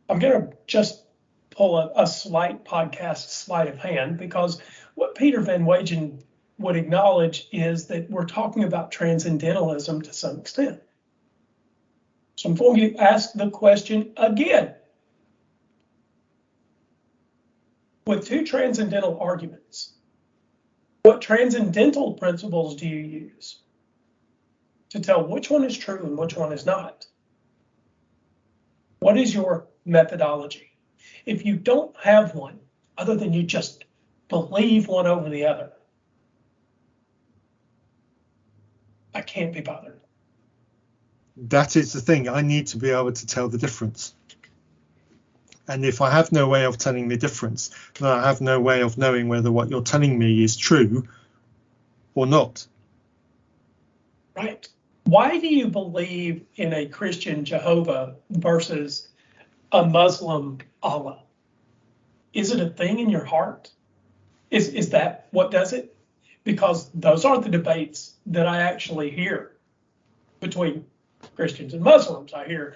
I'm going to just pull a slight podcast sleight of hand, because what Peter Van Wagen would acknowledge is that we're talking about transcendentalism to some extent. So I'm going to ask the question again. With two transcendental arguments, what transcendental principles do you use to tell which one is true and which one is not? What is your methodology? If you don't have one, other than you just believe one over the other, I can't be bothered. That is the thing. I need to be able to tell the difference. And if I have no way of telling the difference, then I have no way of knowing whether what you're telling me is true or not. Right. Why do you believe in a Christian Jehovah versus a Muslim Allah? Is it a thing in your heart? Is that what does it? Because those are the debates that I actually hear between Christians and Muslims. I hear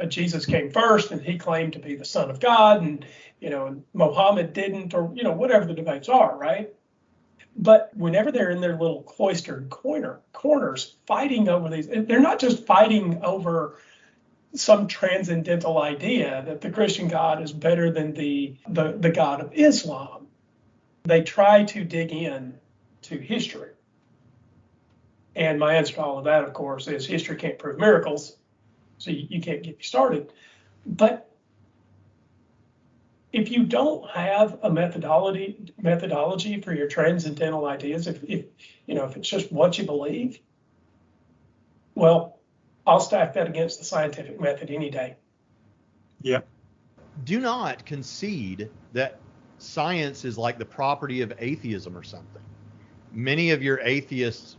Jesus came first and he claimed to be the Son of God, and and Muhammad didn't, or whatever the debates are, right? But whenever they're in their little cloistered corners fighting over these, they're not just fighting over some transcendental idea that the Christian God is better than the God of Islam. They try to dig in to history. And my answer to all of that, of course, is history can't prove miracles, so you can't get me started. But if you don't have a methodology for your transcendental ideas, if it's just what you believe, well, I'll stack that against the scientific method any day. Yeah. Do not concede that science is like the property of atheism or something. Many of your atheists,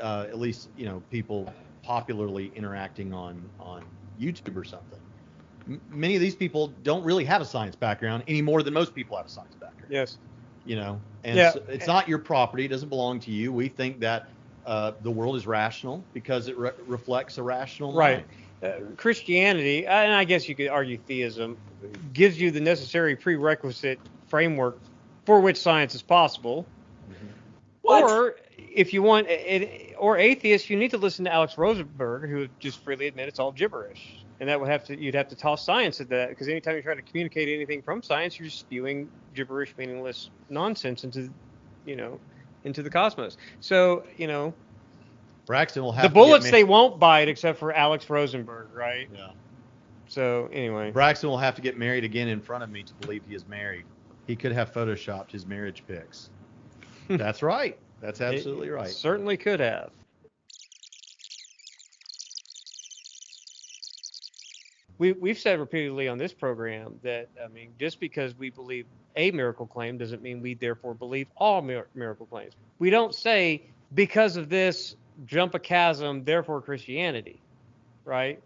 at least people popularly interacting on YouTube or something, many of these people don't really have a science background any more than most people have a science background. Yes. And so it's not your property. It doesn't belong to you. We think that the world is rational because it reflects a rational mind. Christianity, and I guess you could argue theism, gives you the necessary prerequisite framework for which science is possible. What? Or if you want, or atheists, you need to listen to Alex Rosenberg, who would just freely admit it's all gibberish, and that you'd have to toss science at that, because anytime you're trying to communicate anything from science, you're just spewing gibberish, meaningless nonsense into the cosmos. So Braxton will have the to bullets get they won't bite except for Alex Rosenberg, right? Yeah. So anyway, Braxton will have to get married again in front of me to believe he is married. He could have photoshopped his marriage pics. That's right. That's absolutely right. Certainly could have. We've said repeatedly on this program that, just because we believe a miracle claim doesn't mean we therefore believe all miracle claims. We don't say, because of this, jump a chasm, therefore Christianity, right?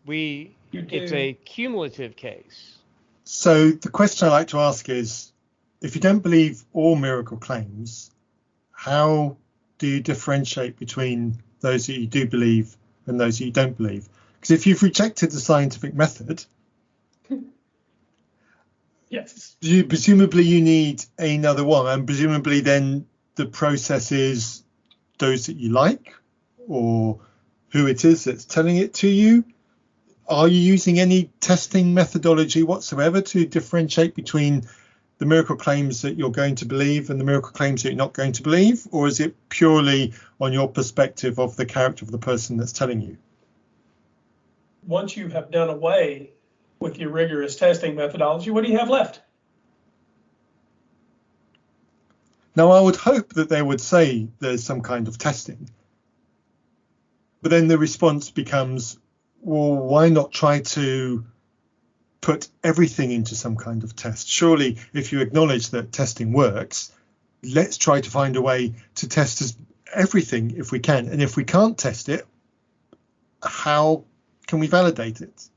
It's a cumulative case. So the question I like to ask is, if you don't believe all miracle claims, how do you differentiate between those that you do believe and those that you don't believe? Because if you've rejected the scientific method, yes, presumably you need another one, and presumably then the process is those that you like, or who it is that's telling it to you. Are you using any testing methodology whatsoever to differentiate between the miracle claims that you're going to believe and the miracle claims that you're not going to believe? Or is it purely on your perspective of the character of the person that's telling you? Once you have done away with your rigorous testing methodology, what do you have left? Now, I would hope that they would say there's some kind of testing. But then the response becomes, well, why not try to put everything into some kind of test? Surely, if you acknowledge that testing works, let's try to find a way to test everything if we can. And if we can't test it, how can we validate it?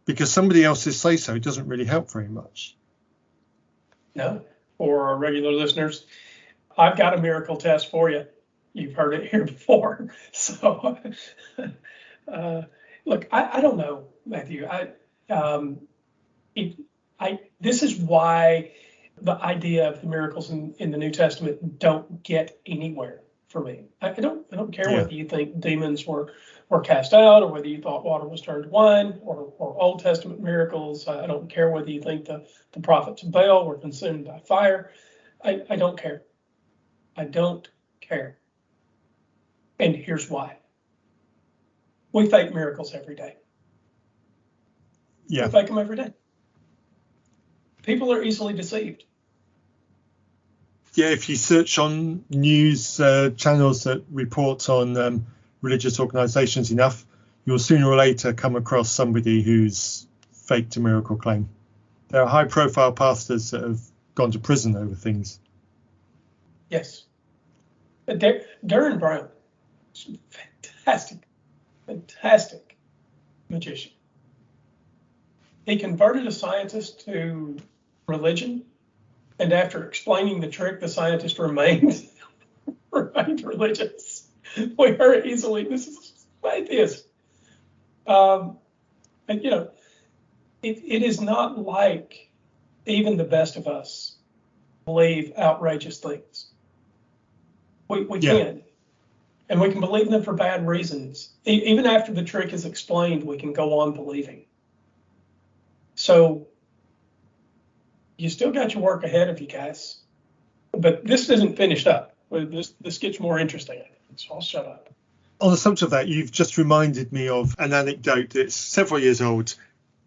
Because somebody else's say-so doesn't really help very much. No. For our regular listeners, I've got a miracle test for you. You've heard it here before. So, look, I don't know, Matthew. This is why the idea of the miracles in the New Testament don't get anywhere for me. I don't care whether you think demons were cast out, or whether you thought water was turned to wine, or Old Testament miracles. I don't care whether you think the prophets of Baal were consumed by fire. I don't care. I don't care. And here's why. We fake miracles every day. Yeah. We fake them every day. People are easily deceived. Yeah, if you search on news channels that report on religious organizations enough, you'll sooner or later come across somebody who's faked a miracle claim. There are high-profile pastors that have gone to prison over things. Yes. Darren Brown, fantastic magician. He converted a scientist to religion, and after explaining the trick, the scientist remained religious. We are easily, this is atheist. And it is not like even the best of us believe outrageous things. We can. And we can believe them for bad reasons. Even after the trick is explained, we can go on believing. So you still got your work ahead of you guys. But this isn't finished up. This gets more interesting, so I'll shut up. On the subject of that, you've just reminded me of an anecdote that's several years old.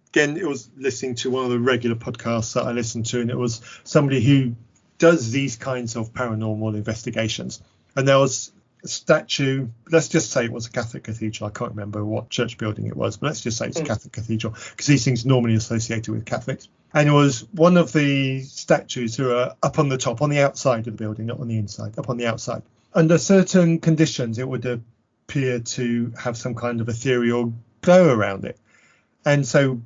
Again, it was listening to one of the regular podcasts that I listen to, and it was somebody who does these kinds of paranormal investigations. And there was statue. Let's just say it was a Catholic cathedral. I can't remember what church building it was, but let's just say it's a Catholic cathedral because these things are normally associated with Catholics. And it was one of the statues who are up on the top, on the outside of the building, not on the inside, up on the outside. Under certain conditions, it would appear to have some kind of ethereal glow around it. And so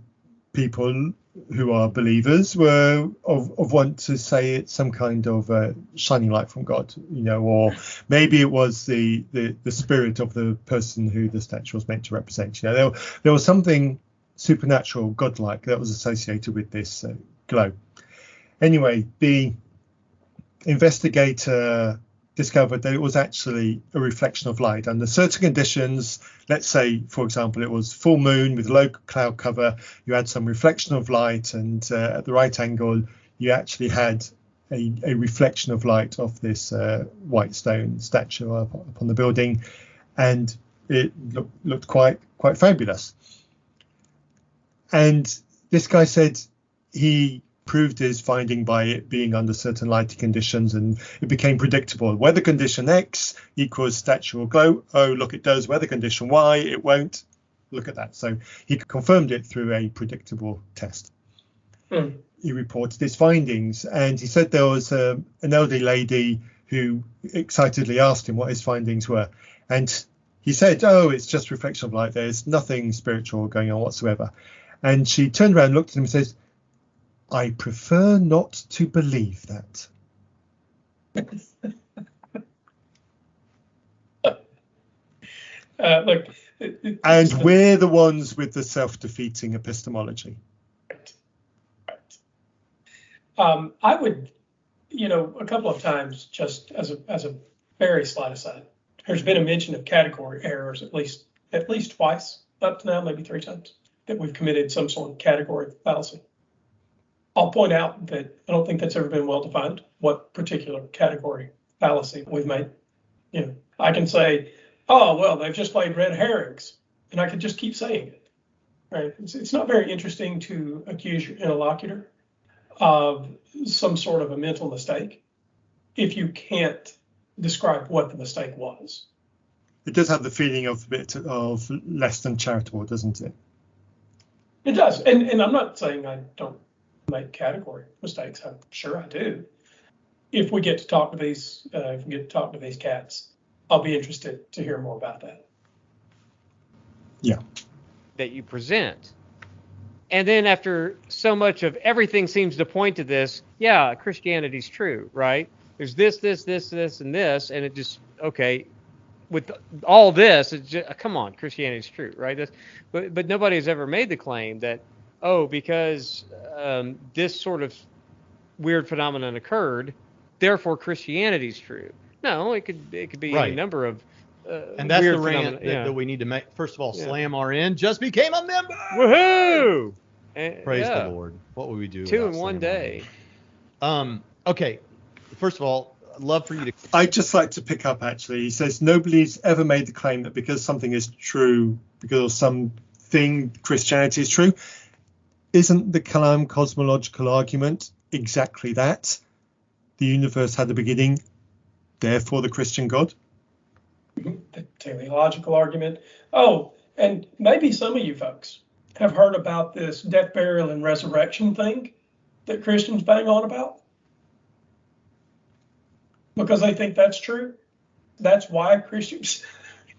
people who are believers were of want to say it's some kind of shining light from God, or maybe it was the spirit of the person who the statue was meant to represent. There was something supernatural, godlike that was associated with this glow. Anyway, the investigator discovered that it was actually a reflection of light under certain conditions. Let's say, for example, it was full moon with low cloud cover. You had some reflection of light, and at the right angle, you actually had a reflection of light of this white stone statue up on the building, and it looked quite fabulous. And this guy said he proved his finding by it being under certain lighting conditions, and it became predictable. Weather condition X equals statue will glow. Oh, look, it does. Weather condition Y, it won't. Look at that. So he confirmed it through a predictable test. He reported his findings, and he said there was an elderly lady who excitedly asked him what his findings were. And he said, oh, it's just reflection of light. There's nothing spiritual going on whatsoever. And she turned around, looked at him and says, I prefer not to believe that. Look, and we're the ones with the self-defeating epistemology. I would, a couple of times, just as a very slight aside, there's been a mention of category errors at least twice up to now, maybe 3 times, that we've committed some sort of category fallacy. I'll point out that I don't think that's ever been well defined, what particular category fallacy we've made. I can say, oh, well, they've just played red herrings, and I could just keep saying it. Right? It's not very interesting to accuse your interlocutor of some sort of a mental mistake if you can't describe what the mistake was. It does have the feeling of a bit of less than charitable, doesn't it? It does. And I'm not saying I don't make category mistakes. I'm sure I do. If we get to talk to these cats, I'll be interested to hear more about that. Yeah. That you present. And then after so much of everything seems to point to this, yeah, Christianity's true, right? There's this, and this, and it just, okay, with all this, it's just, come on, Christianity's true, right? But nobody has ever made the claim that, because this sort of weird phenomenon occurred, therefore Christianity's true. No, it could be right. a number of and that's weird the rant that we need to make. First of all, Slam RN just became a member. Woohoo! Praise the Lord. What would we do? 2 in 1 day. Okay. First of all, I'd love for you to. I'd just like to pick up, actually. He says nobody's ever made the claim that because something is true, because of something, Christianity is true. Isn't the Kalam cosmological argument exactly that? The universe had a beginning, therefore the Christian God? The teleological argument. Oh, and maybe some of you folks have heard about this death, burial, and resurrection thing that Christians bang on about. Because they think that's true. That's why Christians,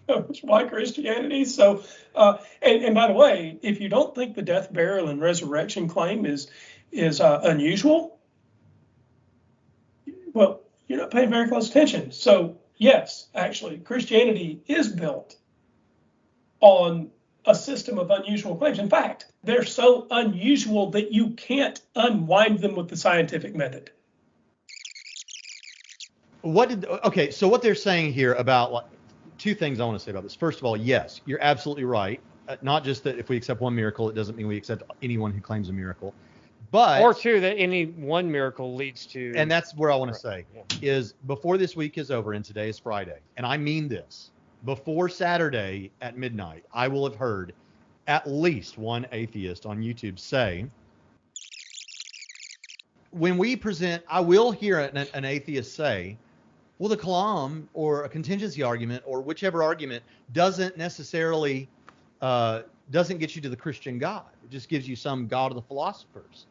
that's why Christianity. So, and by the way, if you don't think the death, burial, and resurrection claim is unusual, well, you're not paying very close attention. So, yes, actually, Christianity is built on a system of unusual claims. In fact, they're so unusual that you can't unwind them with the scientific method. So what they're saying here about 2 things I want to say about this. First of all, yes, you're absolutely right. Not just that if we accept one miracle, it doesn't mean we accept anyone who claims a miracle. But or 2, that any one miracle leads to. And that's where I want to say is before this week is over, and today is Friday, and I mean this, before Saturday at midnight, I will have heard at least one atheist on YouTube say, when we present, I will hear an atheist say, Well, the kalam or a contingency argument or whichever argument doesn't necessarily doesn't get you to the Christian God. It just gives you some God of the philosophers.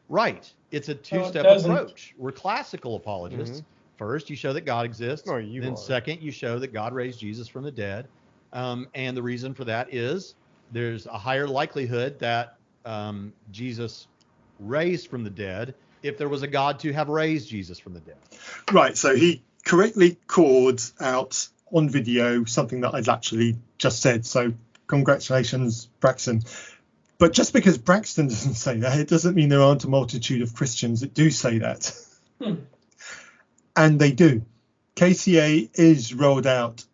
Right. It's a two-step approach. We're classical apologists. Mm-hmm. First, you show that God exists. Oh, you then are. Second, you show that God raised Jesus from the dead. And the reason for that is there's a higher likelihood that Jesus raised from the dead if there was a God to have raised Jesus from the dead. Right. So he correctly called out on video something that I'd actually just said. So congratulations, Braxton. But just because Braxton doesn't say that, it doesn't mean there aren't a multitude of Christians that do say that. And they do. KCA is rolled out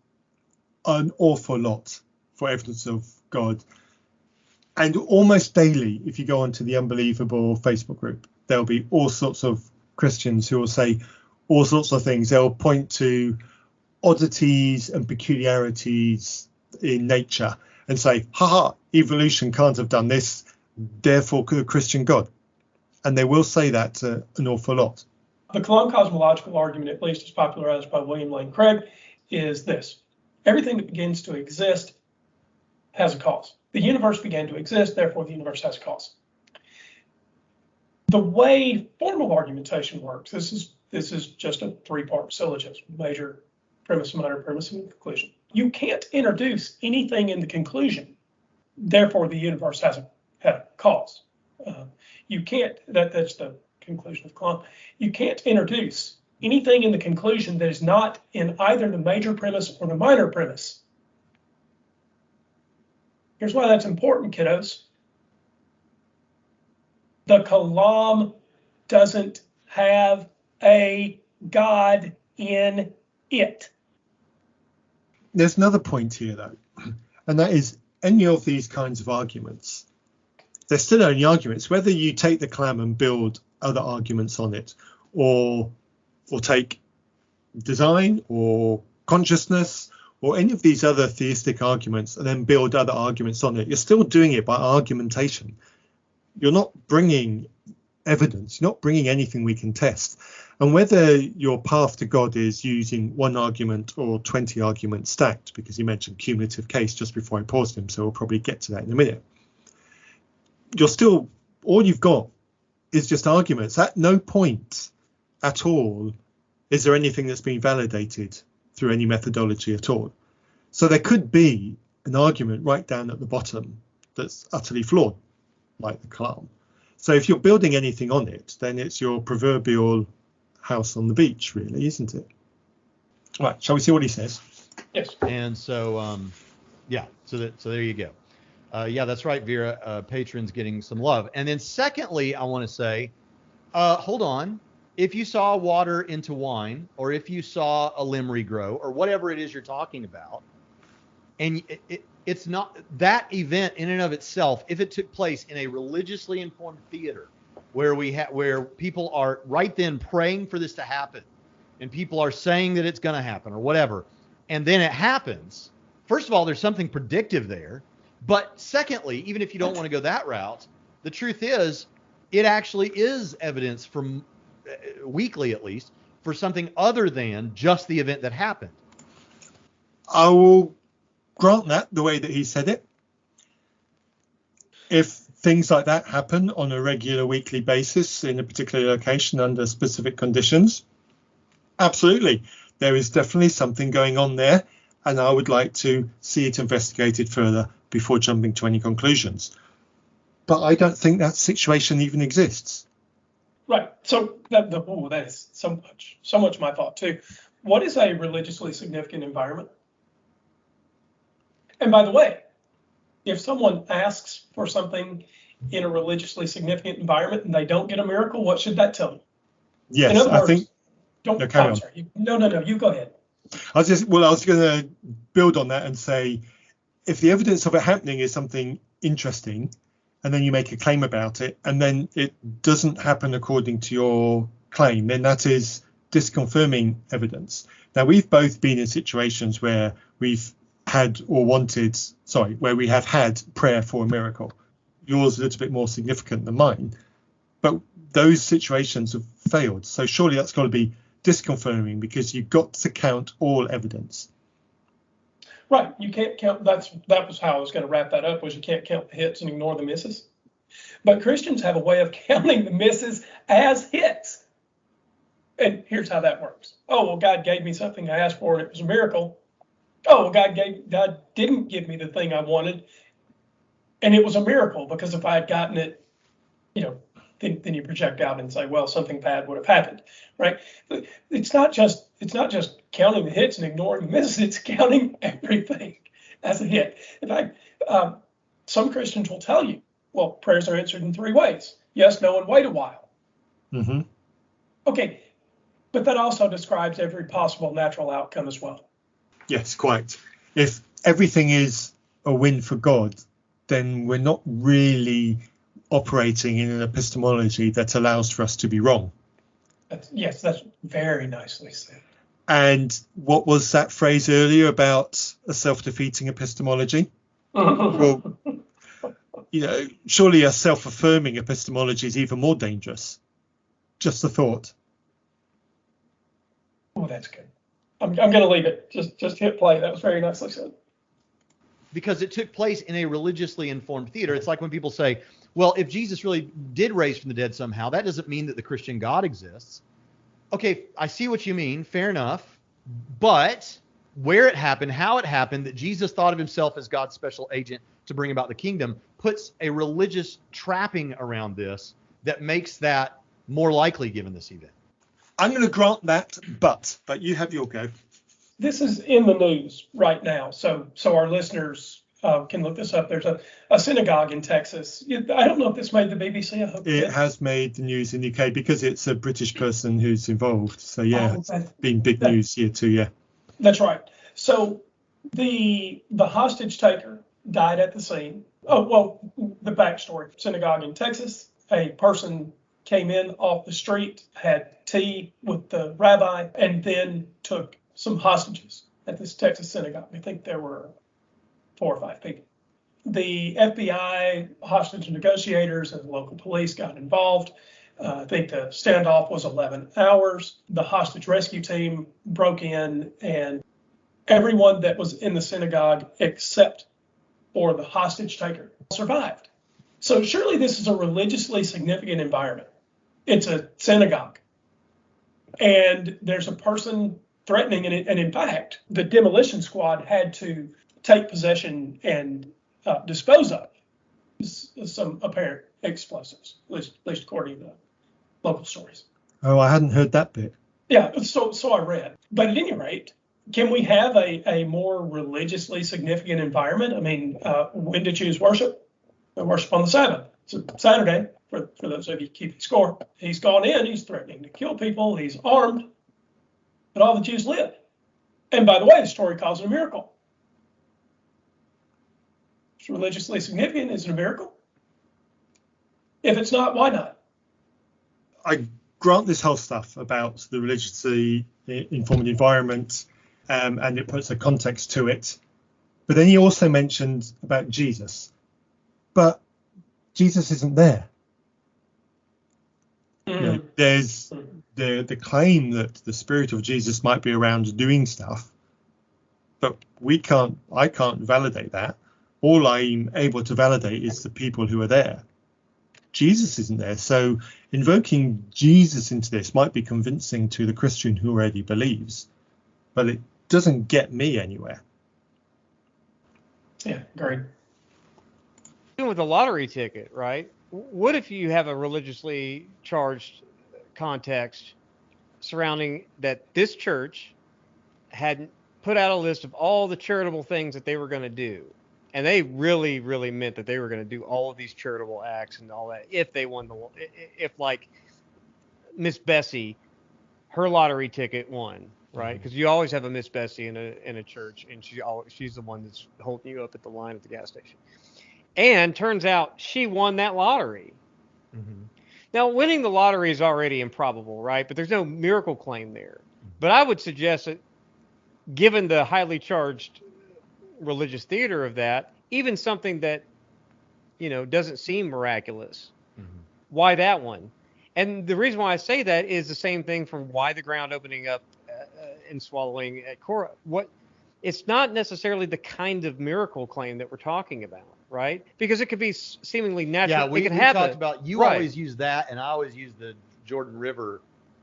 an awful lot for evidence of God. And almost daily, if you go onto the Unbelievable Facebook group, there'll be all sorts of Christians who will say all sorts of things. They'll point to oddities and peculiarities in nature and say, haha, evolution can't have done this, therefore could a Christian God. And they will say that an awful lot. The Kalam cosmological argument, at least as popularized by William Lane Craig, is this. Everything that begins to exist has a cause. The universe began to exist, therefore the universe has a cause. The way formal argumentation works, this is just a three-part syllogism, major premise, minor premise, and conclusion. You can't introduce anything in the conclusion, therefore the universe has a cause. You can't, that's the conclusion of Kalam. You can't introduce anything in the conclusion that is not in either the major premise or the minor premise. Here's why that's important, kiddos. The Kalam doesn't have a God in it. There's another point here, though, and that is any of these kinds of arguments, they're still only arguments. Whether you take the Kalam and build other arguments on it, or take design or consciousness or any of these other theistic arguments and then build other arguments on it, you're still doing it by argumentation. You're not bringing evidence. You're not bringing anything we can test. And whether your path to God is using one argument or 20 arguments stacked, because you mentioned cumulative case just before I paused him, so we'll probably get to that in a minute. You're still, all you've got is just arguments. At no point at all is there anything that's been validated through any methodology at all. So there could be an argument right down at the bottom that's utterly flawed, like the Kalam. So if you're building anything on it, then it's your proverbial house on the beach, really, isn't it? Right, shall we see what he says? Yes. And so, so there you go. Yeah, that's right, Vera. Patrons getting some love. And then secondly, I want to say, hold on. If you saw water into wine, or if you saw a limb grow, or whatever it is you're talking about, and it's not that event in and of itself, if it took place in a religiously informed theater where people are right then praying for this to happen, and people are saying that it's going to happen or whatever, and then it happens, first of all, there's something predictive there. But secondly, even if you don't want to go that route, the truth is it actually is evidence from weekly, at least, for something other than just the event that happened. I will grant that the way that he said it. If things like that happen on a regular weekly basis in a particular location under specific conditions, absolutely, there is definitely something going on there, and I would like to see it investigated further before jumping to any conclusions. But I don't think that situation even exists. Right. So that is so much my thought too. What is a religiously significant environment? And by the way, if someone asks for something in a religiously significant environment and they don't get a miracle, what should that tell you? Yes, in other words, I think. Don't. No, carry on. Sorry. No. You go ahead. I was going to build on that and say, if the evidence of it happening is something interesting, and then you make a claim about it, and then it doesn't happen according to your claim, then that is disconfirming evidence. Now, we've both been in situations where we have had prayer for a miracle. Yours is a little bit more significant than mine, but those situations have failed. So surely that's got to be disconfirming because you've got to count all evidence. Right. You can't count. That was how I was going to wrap that up, was you can't count the hits and ignore the misses. But Christians have a way of counting the misses as hits. And here's how that works. Oh, well, God gave me something I asked for and it was a miracle. Oh, well, God didn't give me the thing I wanted and it was a miracle, because if I had gotten it, then you project out and say, well, something bad would have happened, right? It's not just counting the hits and ignoring the misses. It's counting everything as a hit. In fact, some Christians will tell you, well, prayers are answered in 3 ways: yes, no, and wait a while. Mm-hmm. Okay, but that also describes every possible natural outcome as well. Yes, quite. If everything is a win for God, then we're not really operating in an epistemology that allows for us to be wrong. That's very nicely said. And what was that phrase earlier about a self-defeating epistemology? Well, surely a self-affirming epistemology is even more dangerous. Just a thought. Oh, that's good. I'm going to leave it. Just hit play. That was very nicely said. Because it took place in a religiously informed theater. It's like when people say, well, if Jesus really did raise from the dead somehow, that doesn't mean that the Christian God exists. Okay, I see what you mean. Fair enough. But where it happened, how it happened, that Jesus thought of himself as God's special agent to bring about the kingdom, puts a religious trapping around this that makes that more likely given this event. I'm going to grant that, but you have your go. This is in the news right now, so our listeners can look this up. There's a synagogue in Texas. I don't know if this made the BBC. I hope it has made the news in the UK because it's a British person who's involved. So yeah, it's been big news here too. Yeah, that's right. So the hostage taker died at the scene. Oh well, the backstory: synagogue in Texas. A person came in off the street, had tea with the rabbi, and then took some hostages at this Texas synagogue. I think there were 4 or 5 people. The FBI, hostage negotiators, and the local police got involved. I think the standoff was 11 hours. The hostage rescue team broke in, and everyone that was in the synagogue except for the hostage taker survived. So surely this is a religiously significant environment. It's a synagogue. And there's a person threatening it, and in fact, the demolition squad had to take possession and dispose of some apparent explosives, at least according to local stories. Oh, I hadn't heard that bit. Yeah, so I read. But at any rate, can we have a more religiously significant environment? I mean, when to choose worship? Worship on the Sabbath. It's a Saturday, for those of you keeping score. He's gone in, he's threatening to kill people, he's armed, but all the Jews live. And by the way, the story calls it a miracle. It's religiously significant. Is it a miracle? If it's not, why not? I grant this whole stuff about the religiously informed environment, and it puts a context to it. But then he also mentioned about Jesus. But Jesus isn't there. There's the claim that the spirit of Jesus might be around doing stuff, but I can't validate that. All I'm able to validate is the people who are there. Jesus isn't there. So invoking Jesus into this might be convincing to the Christian who already believes, but it doesn't get me anywhere. Yeah, great. With a lottery ticket, right? What if you have a religiously charged context surrounding that this church had put out a list of all the charitable things that they were going to do, and they really, really meant that they were going to do all of these charitable acts and all that if they won if like Miss Bessie, her lottery ticket won, right? Because you always have a Miss Bessie in a church, and she's the one that's holding you up at the line at the gas station. And turns out she won that lottery. Mm-hmm. Now, winning the lottery is already improbable, right? But there's no miracle claim there. But I would suggest that, given the highly charged religious theater of that, even something that, doesn't seem miraculous, why that one? And the reason why I say that is the same thing from why the ground opening up and swallowing at Korah. It's not necessarily the kind of miracle claim that we're talking about, right? Because it could be seemingly natural. Yeah, we can happen. talked about, you right. always use that, and I always use the Jordan River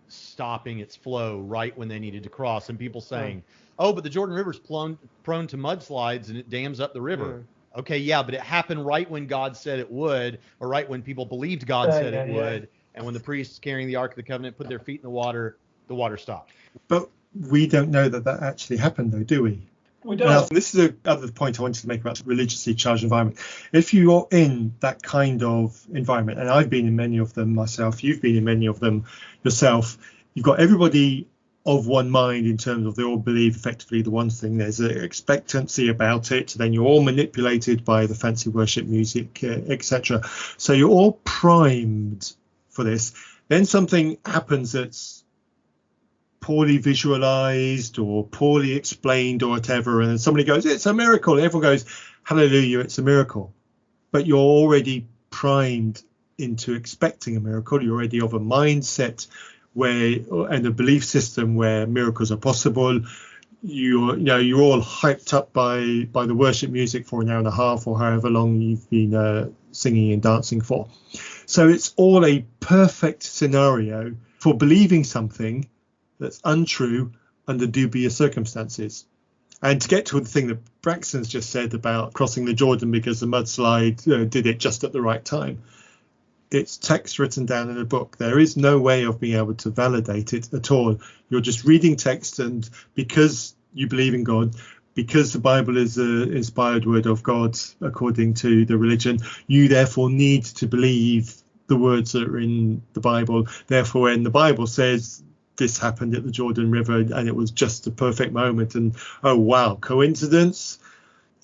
stopping its flow right when they needed to cross, and people saying, oh, but the Jordan River's prone to mudslides and it dams up the river. Okay, yeah, but it happened right when God said it would, or right when people believed God said it would, and when the priests carrying the Ark of the Covenant put their feet in the water stopped. But we don't know that actually happened, though, do we? We don't. Now, this is another point I wanted to make about religiously charged environment. If you are in that kind of environment, and I've been in many of them myself, you've been in many of them yourself, you've got everybody of one mind in terms of they all believe effectively the one thing. There's an expectancy about it. Then you're all manipulated by the fancy worship music, etc. So you're all primed for this. Then something happens that's poorly visualized or poorly explained or whatever, and somebody goes, it's a miracle, and everyone goes, hallelujah, it's a miracle. But you're already primed into expecting a miracle. You're already of a mindset and a belief system where miracles are possible. You're all hyped up by the worship music for an hour and a half or however long you've been singing and dancing for. So it's all a perfect scenario for believing something that's untrue under dubious circumstances. And to get to the thing that Braxton's just said about crossing the Jordan because the mudslide did it just at the right time, it's text written down in a book. There is no way of being able to validate it at all. You're just reading text, and because you believe in God, because the Bible is the inspired word of God according to the religion, you therefore need to believe the words that are in the Bible. Therefore, when the Bible says this happened at the Jordan River and it was just a perfect moment, and oh wow, coincidence?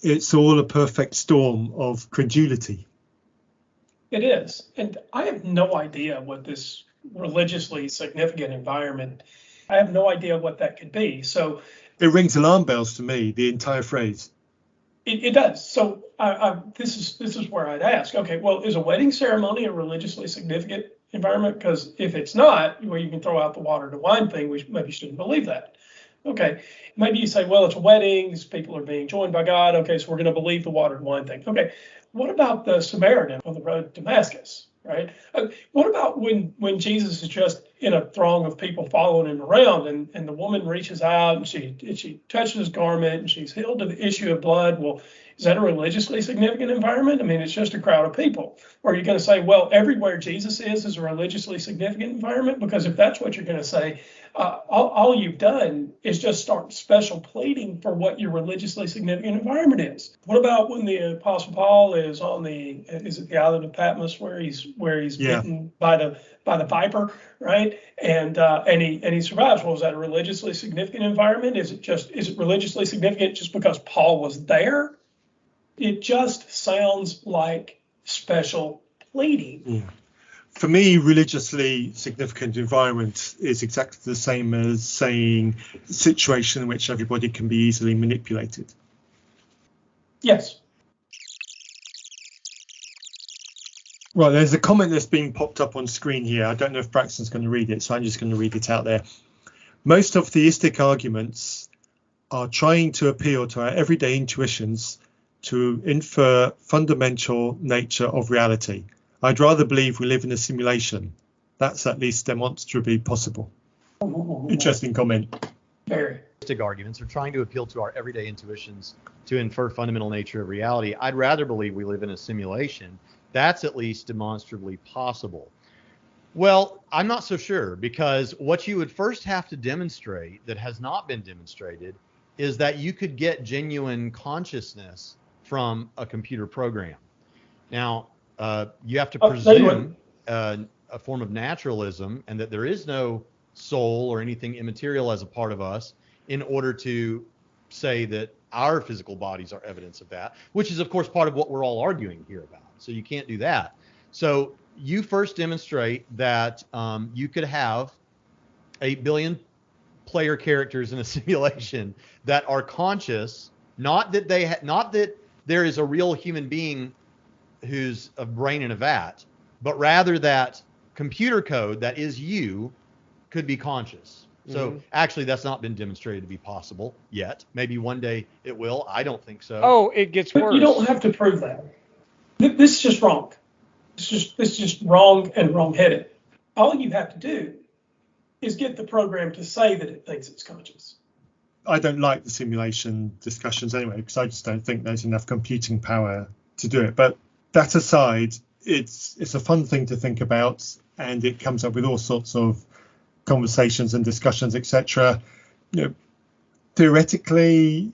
It's all a perfect storm of credulity. It is. And I have no idea what this religiously significant environment, I have no idea what that could be. So it rings alarm bells to me, the entire phrase. It does. So this is where I'd ask, okay, well, is a wedding ceremony a religiously significant environment? Because if it's not, well, you can throw out the water to wine thing. We maybe shouldn't believe that. Okay, maybe you say, well, it's a wedding. These people are being joined by God. Okay, so we're going to believe the water to wine thing. Okay, what about the Samaritan on the road to Damascus, right? What about when Jesus is just in a throng of people following him around, and the woman reaches out and she touches his garment and she's healed of the issue of blood? Well, is that a religiously significant environment? I mean, it's just a crowd of people. Or are you going to say, well, everywhere Jesus is a religiously significant environment? Because if that's what you're going to say, all you've done is just start special pleading for what your religiously significant environment is. What about when the Apostle Paul is on the island of Patmos where he's bitten by the viper, right? And he survives. Well, is that a religiously significant environment? Is it religiously significant just because Paul was there? It just sounds like special pleading. Yeah. For me, religiously significant environment is exactly the same as saying a situation in which everybody can be easily manipulated. Yes. Right, there's a comment that's being popped up on screen here. I don't know if Braxton's going to read it, so I'm just going to read it out there. Most of theistic arguments are trying to appeal to our everyday intuitions to infer fundamental nature of reality. I'd rather believe we live in a simulation. That's at least demonstrably possible. Interesting comment. Very. Arguments are trying to appeal to our everyday intuitions to infer fundamental nature of reality. I'd rather believe we live in a simulation. That's at least demonstrably possible. Well, I'm not so sure, because what you would first have to demonstrate that has not been demonstrated is that you could get genuine consciousness from a computer program. Now, you have to presume a form of naturalism and that there is no soul or anything immaterial as a part of us in order to say that our physical bodies are evidence of that, which is, of course, part of what we're all arguing here about. So you can't do that. So you first demonstrate that you could have 8 billion player characters in a simulation that are conscious, not that there is a real human being who's a brain in a vat, but rather that computer code that is you could be conscious. So actually, that's not been demonstrated to be possible yet. Maybe one day it will. I don't think so. Oh, it gets But worse. you don't have to prove that. This is just wrong. This is just wrong and wrong-headed. All you have to do is get the program to say that it thinks it's conscious. I don't like the simulation discussions anyway, because I just don't think there's enough computing power to do it. But that aside, it's a fun thing to think about, and it comes up with all sorts of conversations and discussions, etc. Theoretically,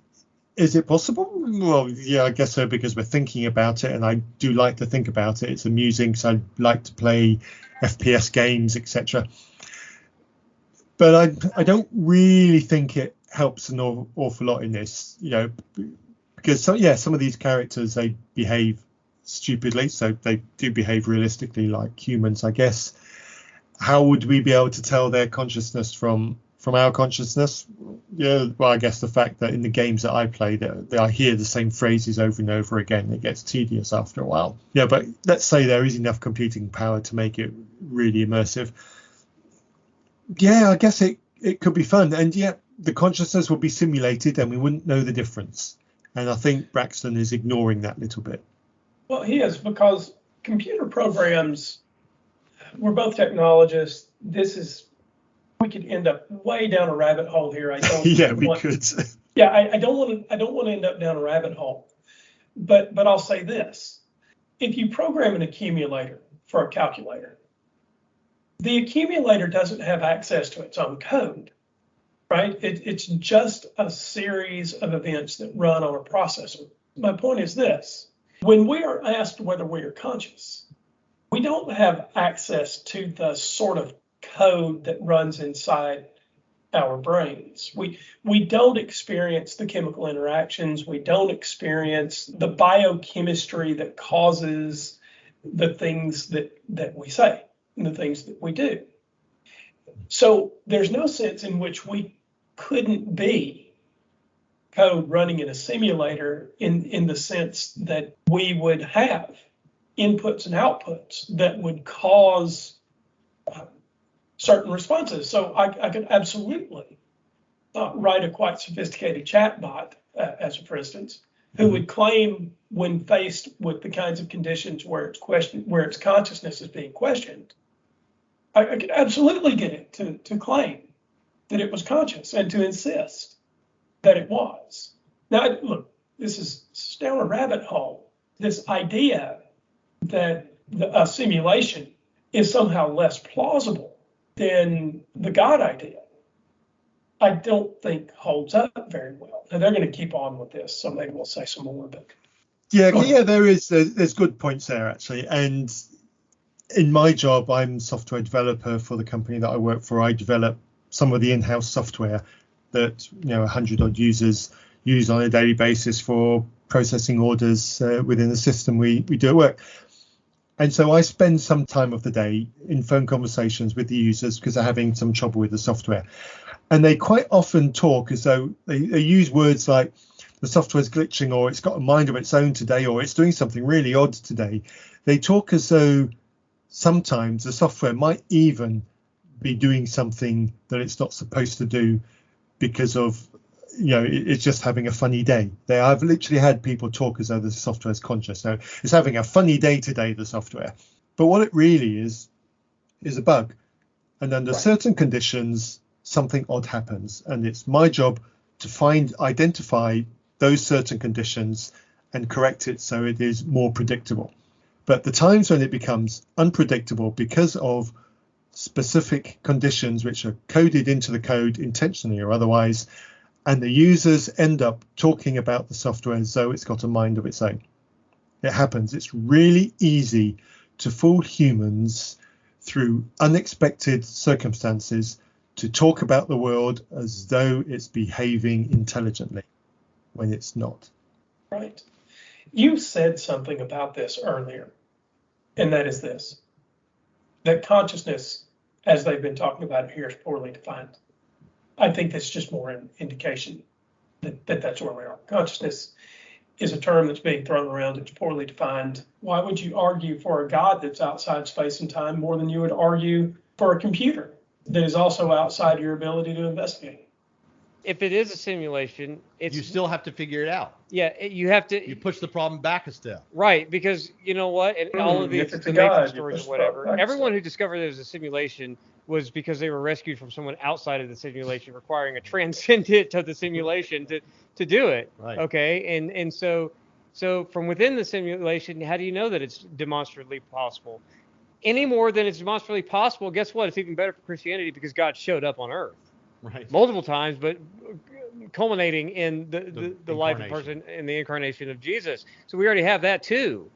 is it possible? Well, yeah, I guess so, because we're thinking about it, and I do like to think about it. It's amusing, so I like to play FPS games, etc. But I don't really think it helps an awful lot in this, because some of these characters, they behave stupidly, so they do behave realistically like humans, I guess. How would we be able to tell their consciousness from our consciousness? Yeah, well, I guess the fact that in the games that I play, that I hear the same phrases over and over again, it gets tedious after a while. Yeah, but let's say there is enough computing power to make it really immersive. Yeah, I guess it could be fun, and yet the consciousness will be simulated and we wouldn't know the difference. And I think Braxton is ignoring that little bit. Well, he is, because computer programs, we're both technologists. We could end up way down a rabbit hole here. I don't. Yeah, we could. Yeah, I don't want to end up down a rabbit hole. But I'll say this: if you program an accumulator for a calculator, the accumulator doesn't have access to its own code, right? It's just a series of events that run on a processor. My point is this: when we are asked whether we are conscious, we don't have access to the sort of code that runs inside our brains. We don't experience the chemical interactions. We don't experience the biochemistry that causes the things that we say and the things that we do. So there's no sense in which we couldn't be code running in a simulator in the sense that we would have inputs and outputs that would cause certain responses. So I could absolutely write a quite sophisticated chatbot, as for instance, who would claim, when faced with the kinds of conditions where its consciousness is being questioned, I could absolutely get it to claim that it was conscious and to insist that it was. Now, look, this is down a rabbit hole. This idea that a simulation is somehow less plausible than the God idea, I don't think holds up very well. And they're going to keep on with this, so maybe we'll say some more. But yeah, there's good points there, actually. And in my job, I'm software developer for the company that I work for. I develop some of the in-house software that 100 odd users use on a daily basis for processing orders within the system we do at work. And so I spend some time of the day in phone conversations with the users because they're having some trouble with the software. And they quite often talk as though they use words like the software's glitching, or it's got a mind of its own today, or it's doing something really odd today. They talk as though sometimes the software might even be doing something that it's not supposed to do because of, it's just having a funny day. I've literally had people talk as though the software is conscious. So it's having a funny day today, the software. But what it really is a bug. And under certain conditions, something odd happens. And it's my job to identify those certain conditions and correct it so it is more predictable. But the times when it becomes unpredictable because of specific conditions which are coded into the code intentionally or otherwise, and the users end up talking about the software as though it's got a mind of its own. It happens. It's really easy to fool humans through unexpected circumstances to talk about the world as though it's behaving intelligently when it's not. Right. You said something about this earlier, and that is this: that consciousness, as they've been talking about it here, is poorly defined. I think that's just more an indication that that's where we are. Consciousness is a term that's being thrown around. It's poorly defined. Why would you argue for a God that's outside space and time more than you would argue for a computer that is also outside your ability to investigate? If it is a simulation, You still have to figure it out. Yeah, you have to. You push the problem back a step. Right, because you know what? And all of these If it's the a Matrix God, you stories push or the problem whatever, back a everyone step. who discovered it was a simulation was because they were rescued from someone outside of the simulation, requiring a transcendent to the simulation to do it. Right. Okay, and so from within the simulation, how do you know that it's demonstrably possible? Any more than it's demonstrably possible, guess what? It's even better for Christianity because God showed up on Earth. Right. Multiple times, but culminating in the life of incarnation. person in the incarnation of Jesus. So we already have that too.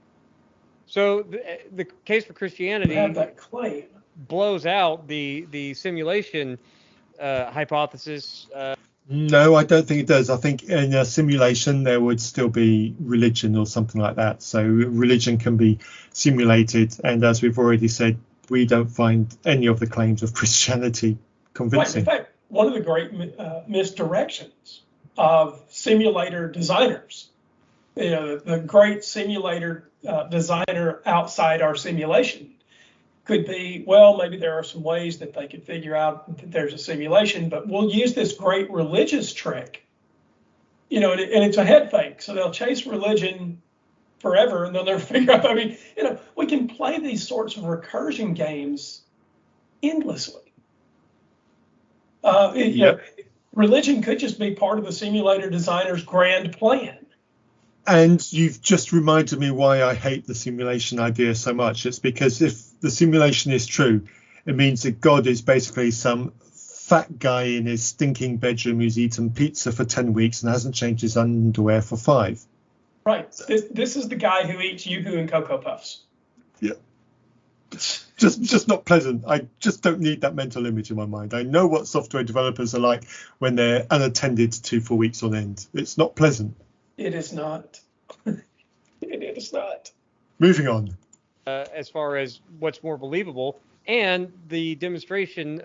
So the case for Christianity You have that claim. blows out the simulation hypothesis. No, I don't think it does. I think in a simulation there would still be religion or something like that. So religion can be simulated, and as we've already said, we don't find any of the claims of Christianity convincing. Right. In fact, one of the great misdirections of simulator designers, the great simulator designer outside our simulation could be, well, maybe there are some ways that they could figure out that there's a simulation, but we'll use this great religious trick, and it's a head fake. So they'll chase religion forever and they'll never figure out. I mean, we can play these sorts of recursion games endlessly. Religion could just be part of the simulator designer's grand plan. And you've just reminded me why I hate the simulation idea so much. It's because if the simulation is true, it means that God is basically some fat guy in his stinking bedroom who's eaten pizza for 10 weeks and hasn't changed his underwear for 5. Right. This is the guy who eats Yoo-hoo and Cocoa Puffs. Yeah. Just not pleasant. I just don't need that mental image in my mind. I know what software developers are like when they're unattended to for weeks on end. It's not pleasant. It is not. It is not. Moving on. As far as what's more believable, and the demonstration,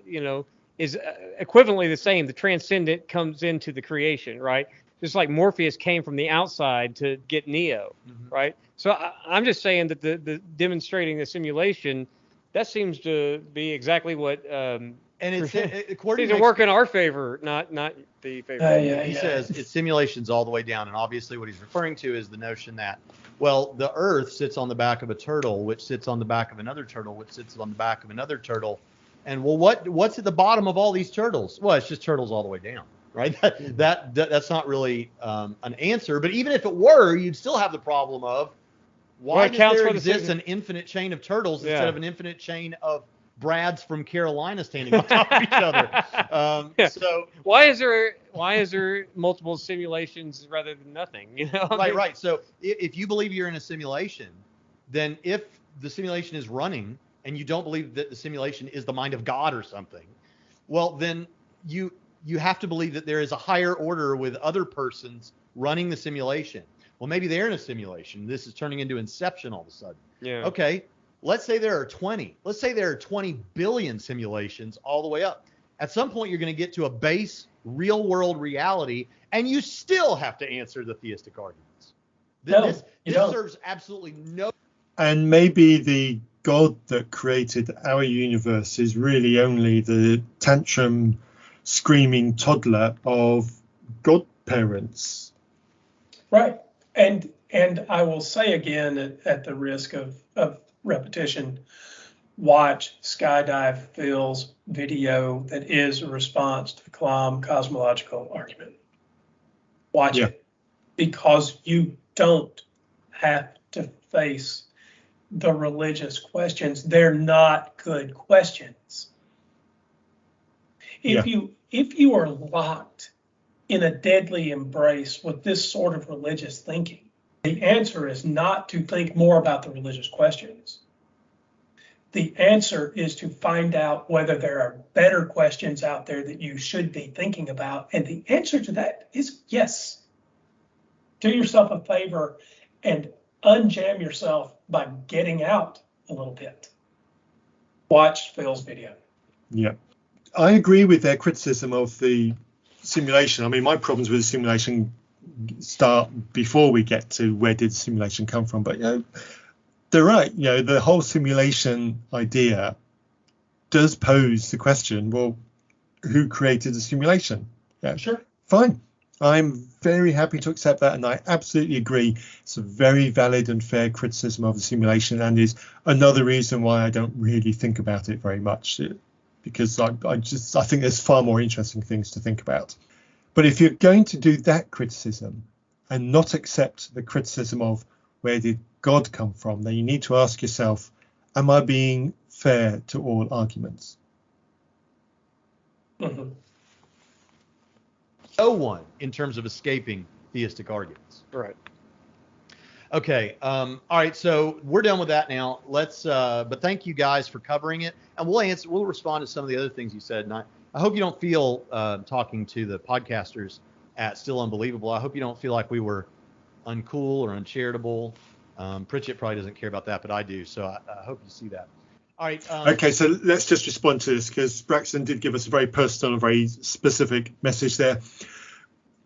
is equivalently the same. The transcendent comes into the creation, right? Just like Morpheus came from the outside to get Neo, right? So I'm just saying that the demonstrating the simulation, that seems to be exactly what. And it's according to work in our favor, not the favor. He says it's simulations all the way down, and obviously what he's referring to is the notion that, well, the Earth sits on the back of a turtle, which sits on the back of another turtle, which sits on the back of another turtle, and well, what's at the bottom of all these turtles? Well, it's just turtles all the way down, right? That's not really an answer, but even if it were, you'd still have the problem of why does there exist an infinite chain of turtles instead of an infinite chain of Brads from Carolina standing on top of each other. So why is there multiple simulations rather than nothing? Right. So if you believe you're in a simulation, then if the simulation is running and you don't believe that the simulation is the mind of God or something, well, then you have to believe that there is a higher order with other persons running the simulation. Well, maybe they're in a simulation. This is turning into Inception all of a sudden. Yeah. Okay. Let's say there are 20. Let's say there are 20 billion simulations all the way up. At some point, you're going to get to a base real world reality, and you still have to answer the theistic arguments. This serves absolutely no. And maybe the God that created our universe is really only the tantrum screaming toddler of godparents. Right. And I will say again, at the risk of repetition, watch SkyDivePhil's video that is a response to the Kalam cosmological argument. Watch it, because you don't have to face the religious questions. They're not good questions. If you are locked in a deadly embrace with this sort of religious thinking, the answer is not to think more about the religious questions. The answer is to find out whether there are better questions out there that you should be thinking about. And the answer to that is yes. Do yourself a favor and unjam yourself by getting out a little bit. Watch Phil's video. Yeah. I agree with their criticism of the simulation. I mean, my problems with the simulation start before we get to where did simulation come from. But they're right. The whole simulation idea does pose the question, well, who created the simulation? Yeah, Sure. Fine. I'm very happy to accept that, and I absolutely agree. It's a very valid and fair criticism of the simulation, and is another reason why I don't really think about it very much, because I think there's far more interesting things to think about. But if you're going to do that criticism and not accept the criticism of where did God come from, then you need to ask yourself, am I being fair to all arguments? Mm-hmm. No one in terms of escaping theistic arguments. Right. Okay. All right. So we're done with that now. But thank you guys for covering it, and we'll respond to some of the other things you said. And I hope you don't feel, talking to the podcasters at Still Unbelievable, I hope you don't feel like we were uncool or uncharitable. Pritchett probably doesn't care about that, but I do. So I hope you see that. All right. Okay, so let's just respond to this, because Braxton did give us a very personal and very specific message there.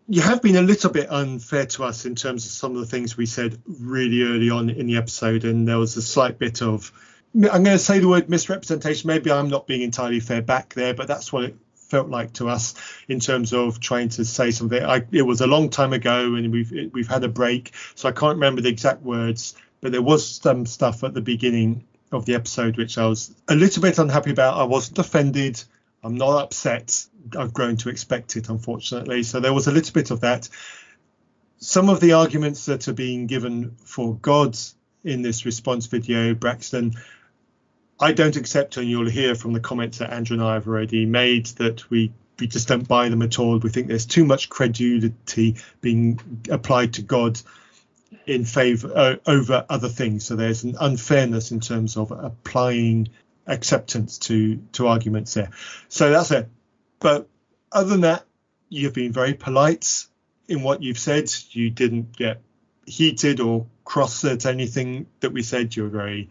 You have been a little bit unfair to us in terms of some of the things we said really early on in the episode, and there was a slight bit of, I'm going to say the word misrepresentation. Maybe I'm not being entirely fair back there, but that's what it felt like to us in terms of trying to say something. It was a long time ago, and we've had a break, so I can't remember the exact words, but there was some stuff at the beginning of the episode which I was a little bit unhappy about. I wasn't offended. I'm not upset. I've grown to expect it, unfortunately. So there was a little bit of that. Some of the arguments that are being given for God in this response video, Braxton, I don't accept, and you'll hear from the comments that Andrew and I have already made that we just don't buy them at all. We think there's too much credulity being applied to God in favor over other things. So there's an unfairness in terms of applying acceptance to arguments there. So that's it. But other than that, you've been very polite in what you've said. You didn't get heated or cross at anything that we said. You're very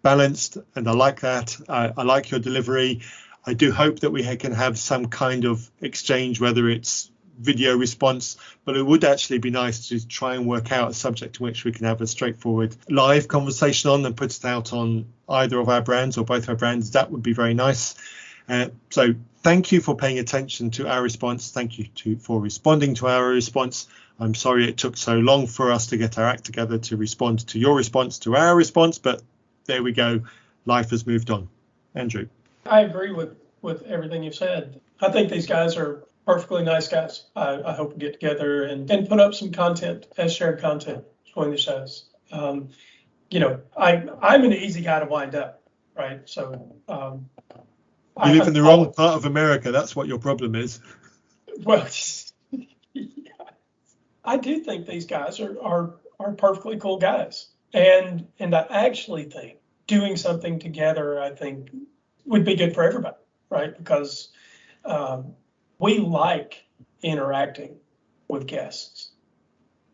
balanced, and I like that. I like your delivery. I do hope that we can have some kind of exchange, whether it's video response, but it would actually be nice to try and work out a subject in which we can have a straightforward live conversation on and put it out on either of our brands or both our brands. That would be very nice. So thank you for paying attention to our response. Thank you for responding to our response. I'm sorry it took so long for us to get our act together to respond to your response to our response, but there we go. Life has moved on. Andrew. I agree with everything you've said. I think these guys are perfectly nice guys. I hope we get together and put up some content as shared content between the shows. I'm an easy guy to wind up, right? So you live in the wrong part of America. That's what your problem is. Well, yeah, I do think these guys are perfectly cool guys, and I actually think doing something together, I think, would be good for everybody, right? Because we like interacting with guests.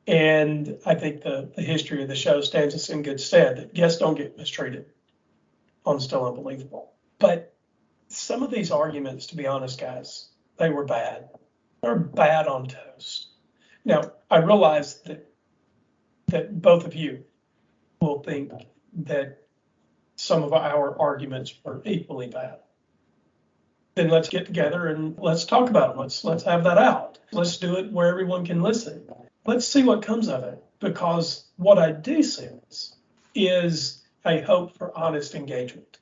And I think the history of the show stands us in good stead that guests don't get mistreated on Still Unbelievable. But some of these arguments, to be honest, guys, they were bad. They're bad on toast. Now, I realize that both of you will think that some of our arguments are equally bad. Then let's get together and let's talk about them. Let's have that out. Let's do it where everyone can listen. Let's see what comes of it, because what I do sense is a hope for honest engagement.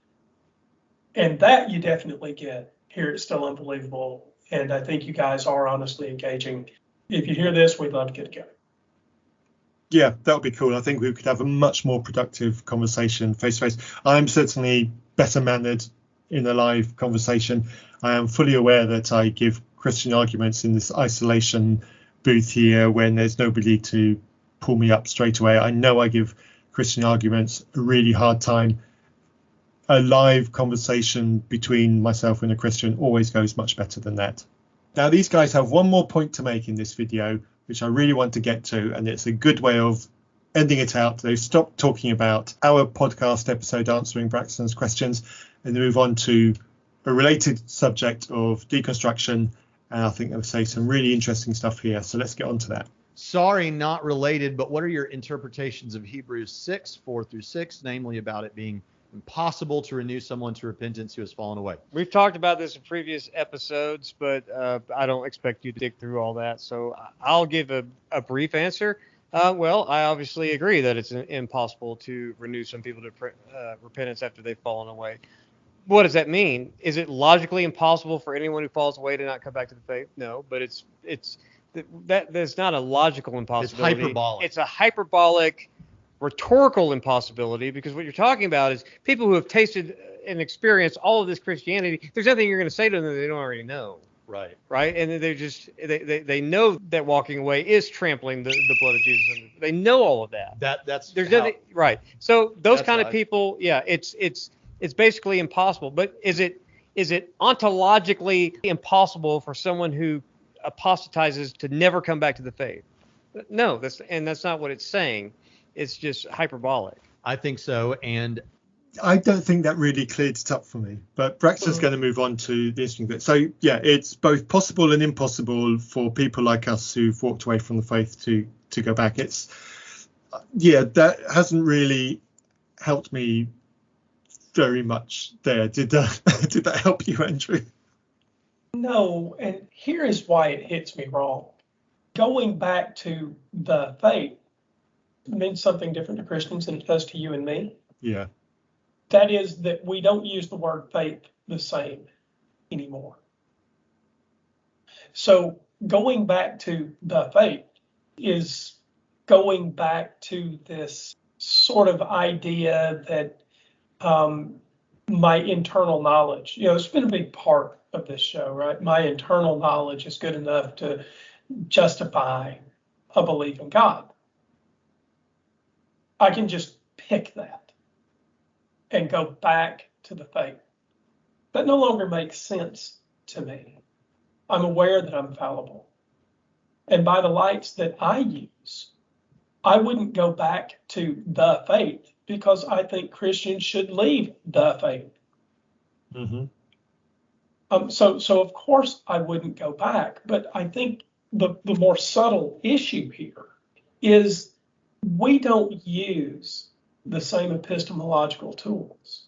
And that you definitely get here at Still Unbelievable. And I think you guys are honestly engaging. If you hear this, we'd love to get together. Yeah, that would be cool. I think we could have a much more productive conversation face to face. I'm certainly better mannered in a live conversation. I am fully aware that I give Christian arguments in this isolation booth here when there's nobody to pull me up straight away. I know I give Christian arguments a really hard time. A live conversation between myself and a Christian always goes much better than that. Now, these guys have one more point to make in this video, which I really want to get to, and it's a good way of ending it out. They've stopped talking about our podcast episode answering Braxton's questions, and they move on to a related subject of deconstruction. And I think they'll say some really interesting stuff here. So let's get on to that. Sorry, not related, but what are your interpretations of Hebrews 6:4-6, namely about it being impossible to renew someone to repentance who has fallen away? We've talked about this in previous episodes, but I don't expect you to dig through all that. So I'll give a brief answer. Well, I obviously agree that it's impossible to renew some people to repentance after they've fallen away. What does that mean? Is it logically impossible for anyone who falls away to not come back to the faith? No, but that's not a logical impossibility. It's hyperbolic. It's a hyperbolic, rhetorical impossibility, because what you're talking about is people who have tasted and experienced all of this Christianity. There's nothing you're going to say to them that they don't already know. Right. Right. And they know that walking away is trampling the blood of Jesus. They know all of that. There's nothing. Right. So those kind of people, yeah, it's basically impossible. But is it ontologically impossible for someone who apostatizes to never come back to the faith? No, that's not what it's saying. It's just hyperbolic. I think so, and I don't think that really cleared it up for me. But Braxton's going to move on to the interesting bit. So yeah, it's both possible and impossible for people like us who've walked away from the faith to go back. That hasn't really helped me very much there. Did that help you, Andrew? No, and here is why it hits me wrong. Going back to the faith means something different to Christians than it does to you and me. Yeah. That is that we don't use the word faith the same anymore. So going back to the faith is going back to this sort of idea that my internal knowledge, it's been a big part of this show, right? My internal knowledge is good enough to justify a belief in God. I can just pick that and go back to the faith. That no longer makes sense to me. I'm aware that I'm fallible. And by the lights that I use, I wouldn't go back to the faith because I think Christians should leave the faith. Mm-hmm. So of course I wouldn't go back, but I think the more subtle issue here is we don't use the same epistemological tools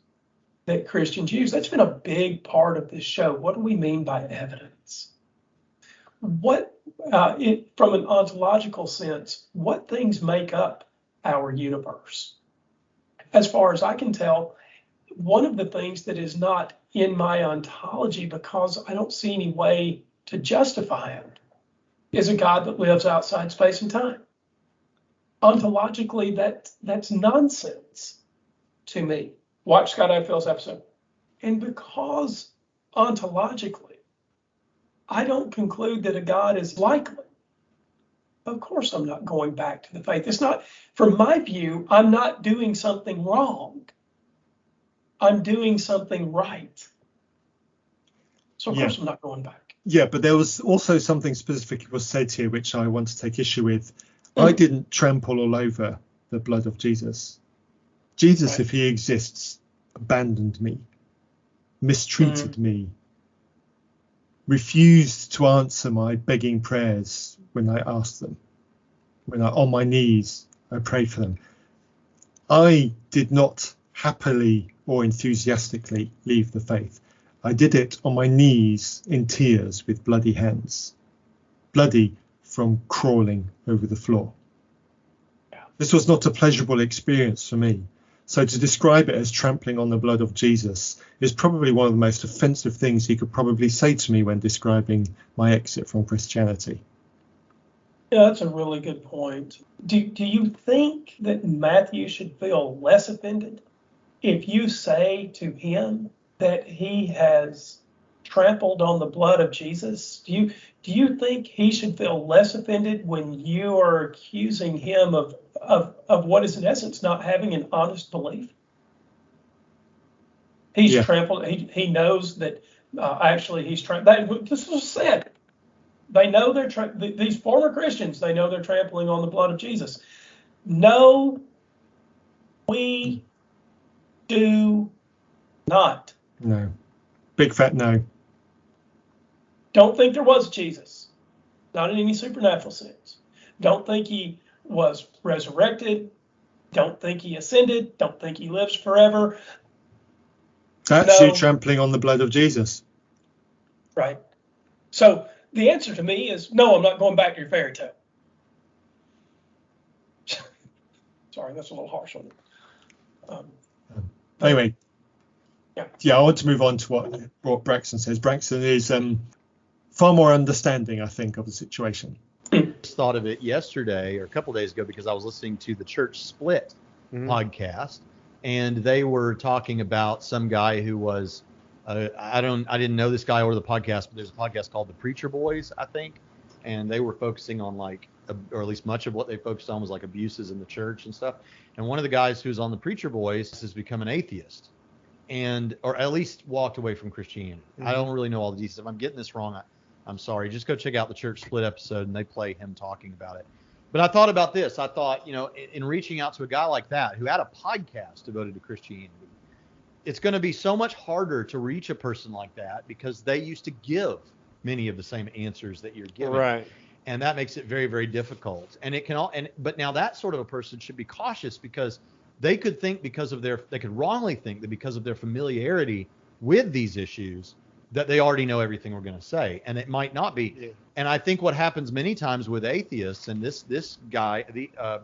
that Christians use. That's been a big part of this show. What do we mean by evidence? From an ontological sense, what things make up our universe? As far as I can tell, one of the things that is not in my ontology because I don't see any way to justify it is a God that lives outside space and time. Ontologically, that's nonsense to me. Watch SkyDivePhil's episode. And because ontologically, I don't conclude that a God is likely, of course I'm not going back to the faith. It's not, from my view, I'm not doing something wrong. I'm doing something right. So of course I'm not going back. Yeah, but there was also something specific was said here, which I want to take issue with. I didn't trample all over the blood of Jesus. Jesus, right, if he exists, abandoned me, mistreated me, refused to answer my begging prayers when I asked them. When on my knees, I prayed for them. I did not happily or enthusiastically leave the faith. I did it on my knees in tears with bloody hands, bloody from crawling over the floor. This was not a pleasurable experience for me. So to describe it as trampling on the blood of Jesus is probably one of the most offensive things he could probably say to me when describing my exit from Christianity. Yeah, that's a really good point. Do you think that Matthew should feel less offended if you say to him that he has trampled on the blood of Jesus? Do you think he should feel less offended when you are accusing him of what is in essence not having an honest belief? He's trampled. He knows that actually he's trampled. This was said. They know these former Christians. They know they're trampling on the blood of Jesus. No, we do not. No. Big fat no. Don't think there was Jesus. Not in any supernatural sense. don't think he was resurrected, don't think he ascended, don't think he lives forever. That's you trampling on the blood of Jesus. Right. So the answer to me is no, I'm not going back to your fairy tale. Sorry, that's a little harsh on it. Anyway, yeah, I want to move on to what Braxton says. Braxton is far more understanding, I think, of the situation. Thought of it yesterday or a couple of days ago because I was listening to the Church Split podcast, and they were talking about some guy who was I didn't know this guy or the podcast, but there's a podcast called The Preacher Boys, I think, and they were focusing on or at least much of what they focused on was like abuses in the church and stuff. And one of the guys who's on The Preacher Boys has become an atheist, or at least walked away from Christianity. I don't really know all the details. If I'm getting this wrong, I'm sorry. Just go check out the Church Split episode, and they play him talking about it. But I thought about this. I thought, in reaching out to a guy like that who had a podcast devoted to Christianity, it's going to be so much harder to reach a person like that because they used to give many of the same answers that you're giving. Right. And that makes it very, very difficult. And but now that sort of a person should be cautious because they could wrongly think that because of their familiarity with these issues, that they already know everything we're going to say, and it might not be. Yeah. And I think what happens many times with atheists, and this guy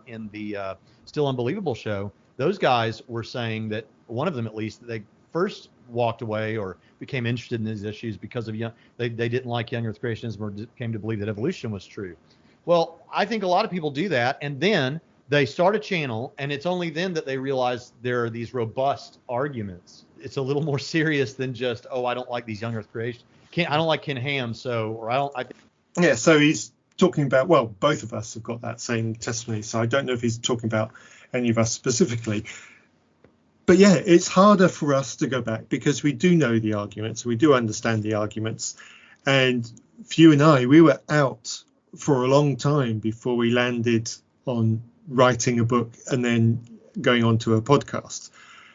in the Still Unbelievable show, those guys were saying that one of them at least, they first walked away or became interested in these issues because of they didn't like young Earth creationism or came to believe that evolution was true. Well, I think a lot of people do that, and then they start a channel, and it's only then that they realize there are these robust arguments. It's a little more serious than just, I don't like these young Earth creations. I don't like Ken Ham, Yeah, so he's talking about, well, both of us have got that same testimony, so I don't know if he's talking about any of us specifically. But yeah, it's harder for us to go back because we do know the arguments, we do understand the arguments. And for you and I, we were out for a long time before we landed on writing a book and then going on to a podcast.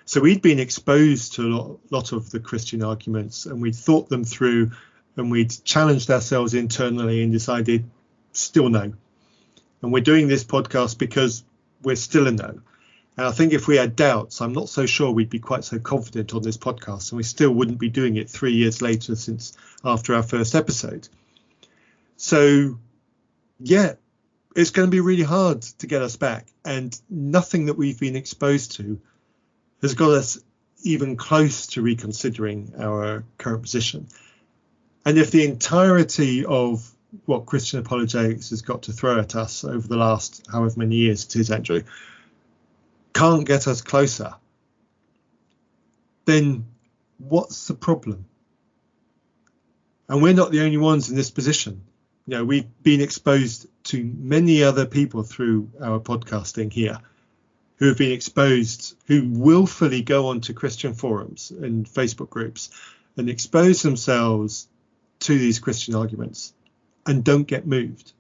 So we'd been exposed to a lot of the Christian arguments, and we'd thought them through, and we'd challenged ourselves internally and decided still no. And we're doing this podcast because we're still a no. And I think if we had doubts, I'm not so sure we'd be quite so confident on this podcast, and we still wouldn't be doing it 3 years later since after our first episode. So yeah, it's going to be really hard to get us back, and nothing that we've been exposed to has got us even close to reconsidering our current position. And if the entirety of what Christian apologetics has got to throw at us over the last however many years it is, Andrew, can't get us closer, then what's the problem? And we're not the only ones in this position. We've been exposed to many other people through our podcasting here who have been exposed, who willfully go onto Christian forums and Facebook groups and expose themselves to these Christian arguments and don't get moved.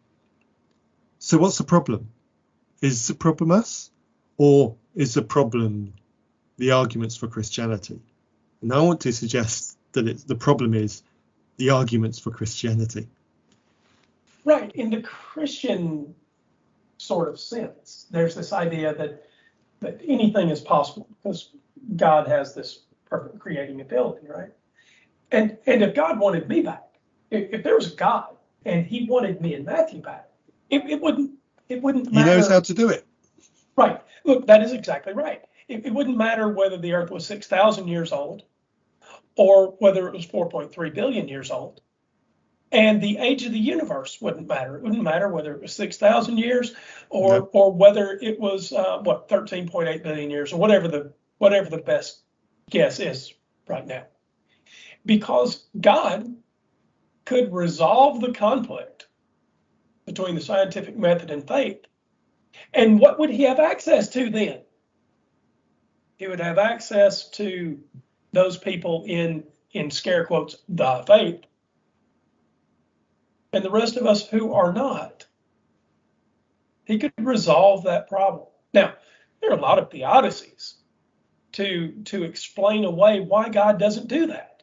So what's the problem? Is the problem us, or is the problem the arguments for Christianity? And I want to suggest that the problem is the arguments for Christianity. Right. In the Christian sort of sense, there's this idea that anything is possible because God has this perfect creating ability, right? And if God wanted me back, if there was a God and he wanted me and Matthew back, it wouldn't matter. He knows how to do it. Right. Look, that is exactly right. It wouldn't matter whether the earth was 6,000 years old or whether it was 4.3 billion years old. And the age of the universe wouldn't matter. It wouldn't matter whether it was 6,000 years or whether it was 13.8 billion years or whatever the best guess is right now. Because God could resolve the conflict between the scientific method and faith. And what would he have access to then? He would have access to those people in scare quotes, the faith, and the rest of us who are not. He could resolve that problem. Now, there are a lot of theodicies to explain away why God doesn't do that.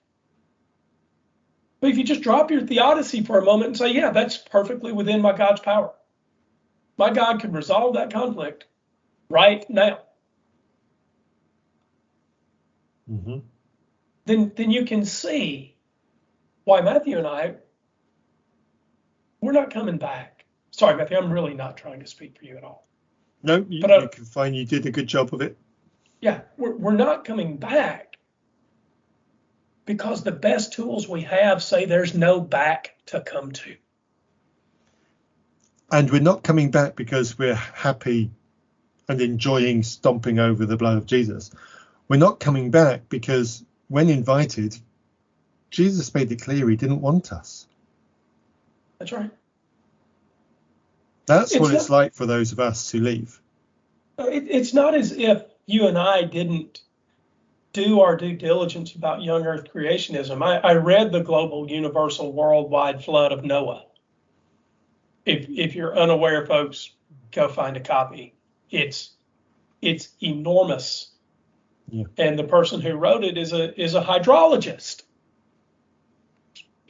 But if you just drop your theodicy for a moment and say, yeah, that's perfectly within my God's power. My God could resolve that conflict right now. Mm-hmm. Then you can see why Matthew and I, we're not coming back. Sorry, Matthew, I'm really not trying to speak for you at all. No, you can find you did a good job of it. Yeah, we're not coming back because the best tools we have say there's no back to come to. And we're not coming back because we're happy and enjoying stomping over the blood of Jesus. We're not coming back because when invited, Jesus made it clear he didn't want us. That's right. That's what it's like for those of us who leave. It's not as if you and I didn't do our due diligence about young earth creationism. I read the global, universal, worldwide flood of Noah. If you're unaware, folks, go find a copy. It's enormous. Yeah. And the person who wrote it is a hydrologist,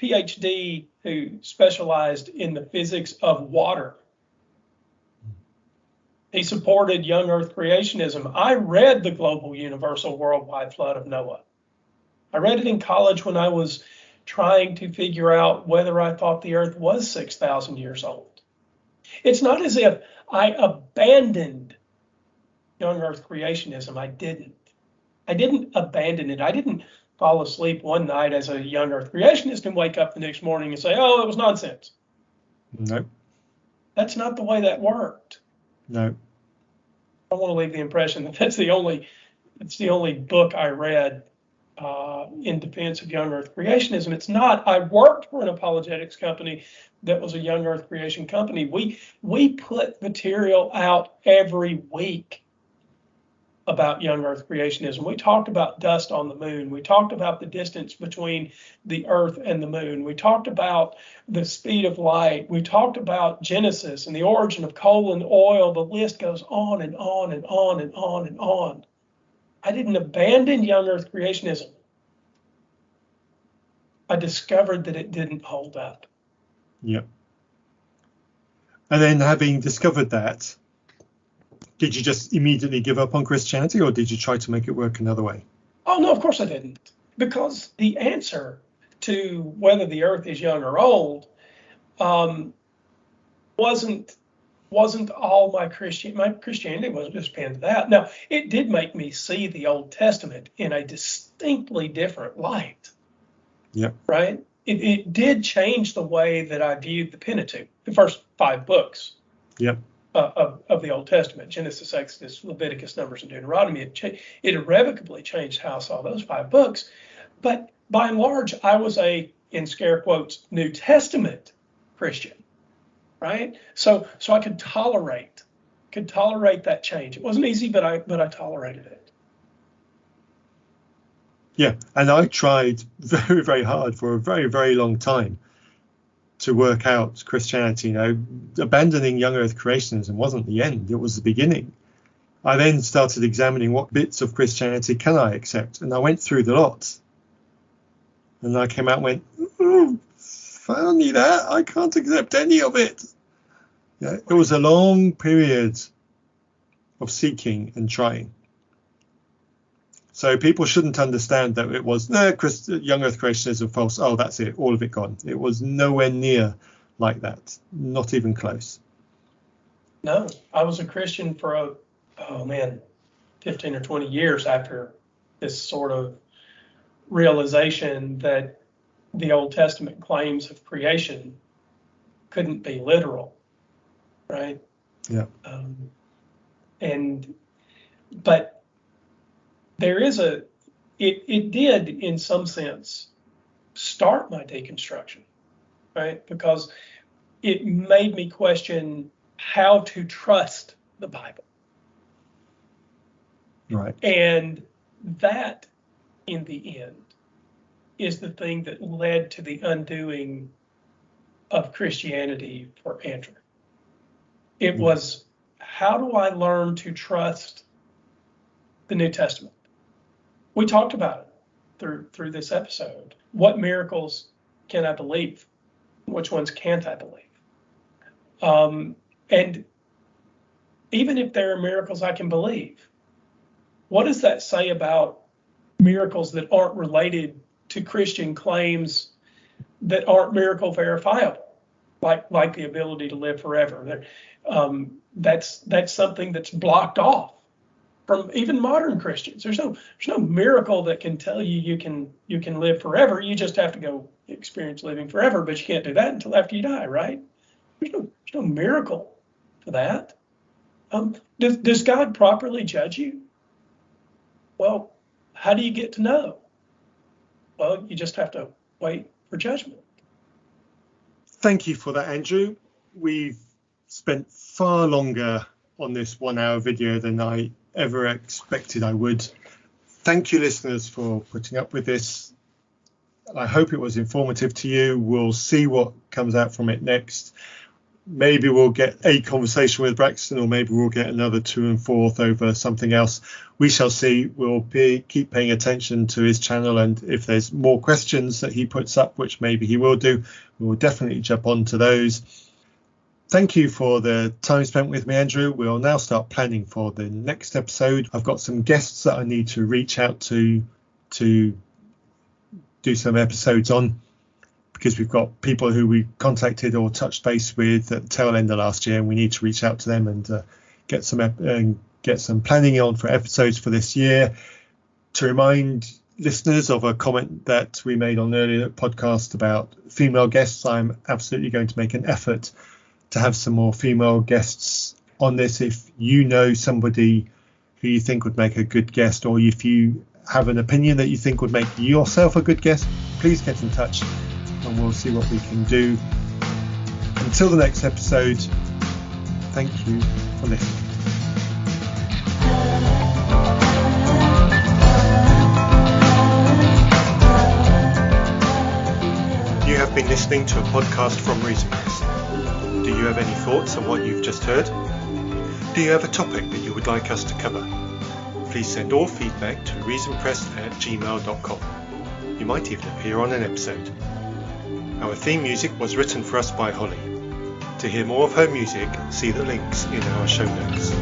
PhD, who specialized in the physics of water. He supported young earth creationism. I read the global, universal, worldwide flood of Noah. I read it in college when I was trying to figure out whether I thought the earth was 6,000 years old. It's not as if I abandoned young earth creationism. I didn't abandon it. I didn't fall asleep one night as a young earth creationist and wake up the next morning and say, oh, it was nonsense. No. That's not the way that worked. No. I don't want to leave the impression that that's the only book I read in defense of young earth creationism. It's not. I worked for an apologetics company that was a young earth creation company. We put material out every week about young earth creationism. We talked about dust on the moon. We talked about the distance between the earth and the moon. We talked about the speed of light. We talked about Genesis and the origin of coal and oil. The list goes on and on and on and on and on. I didn't abandon young earth creationism. I discovered that it didn't hold up. Yep. And then having discovered that, did you just immediately give up on Christianity, or did you try to make it work another way? Oh, no, of course I didn't. Because the answer to whether the earth is young or old wasn't all my Christianity wasn't just pinned to that. Now, it did make me see the Old Testament in a distinctly different light. Yeah. Right? It did change the way that I viewed the Pentateuch, the first 5 books. Yep. Of the Old Testament, Genesis, Exodus, Leviticus, Numbers, and Deuteronomy. It irrevocably changed how I saw those 5 books. But by and large, I was in scare quotes, New Testament Christian, right? So I could tolerate that change. It wasn't easy, but I tolerated it. Yeah, and I tried very, very hard for a very, very long time to work out Christianity. Abandoning young earth creationism wasn't the end, it was the beginning. I then started examining what bits of Christianity can I accept, and I went through the lot. And I came out and went, funny that, I can't accept any of it. Yeah, it was a long period of seeking and trying. So people shouldn't understand that it was, young earth creationism false. Oh, that's it. All of it gone. It was nowhere near like that. Not even close. No, I was a Christian for 15 or 20 years after this sort of realization that the Old Testament claims of creation couldn't be literal, right? Yeah. But there is it did in some sense start my deconstruction, right? Because it made me question how to trust the Bible. Right. And that, in the end, is the thing that led to the undoing of Christianity for Andrew. It was, how do I learn to trust the New Testament? We talked about it through this episode. What miracles can I believe? Which ones can't I believe? And even if there are miracles I can believe. What does that say about miracles that aren't related to Christian claims that aren't miracle verifiable, like the ability to live forever? That's something that's blocked off from even modern Christians. There's no miracle that can tell you can live forever. You just have to go experience living forever, but you can't do that until after you die, right? There's no miracle for that. Does God properly judge you? Well, how do you get to know? Well, you just have to wait for judgment. Thank you for that, Andrew. We've spent far longer on this 1 hour video than I ever expected I would. Thank you, listeners, for putting up with this. I hope it was informative to you. We'll see what comes out from it next. Maybe we'll get a conversation with Braxton, or maybe we'll get another 2 and 4th over something else. We shall see. We'll keep paying attention to his channel, and if there's more questions that he puts up, which maybe he will do, we'll definitely jump on to those. Thank you for the time spent with me, Andrew. We'll now start planning for the next episode. I've got some guests that I need to reach out to do some episodes on, because we've got people who we contacted or touched base with at the tail end of last year, and we need to reach out to them and get some planning on for episodes for this year. To remind listeners of a comment that we made on an earlier podcast about female guests, I'm absolutely going to make an effort to have some more female guests on this. If you know somebody who you think would make a good guest, or if you have an opinion that you think would make yourself a good guest, please get in touch and we'll see what we can do. Until the next episode, thank you for listening. You have been listening to a podcast from ReasonPress. Do you have any thoughts on what you've just heard? Do you have a topic that you would like us to cover? Please send all feedback to reasonpress@gmail.com. You might even appear on an episode. Our theme music was written for us by Holly. To hear more of her music, see the links in our show notes.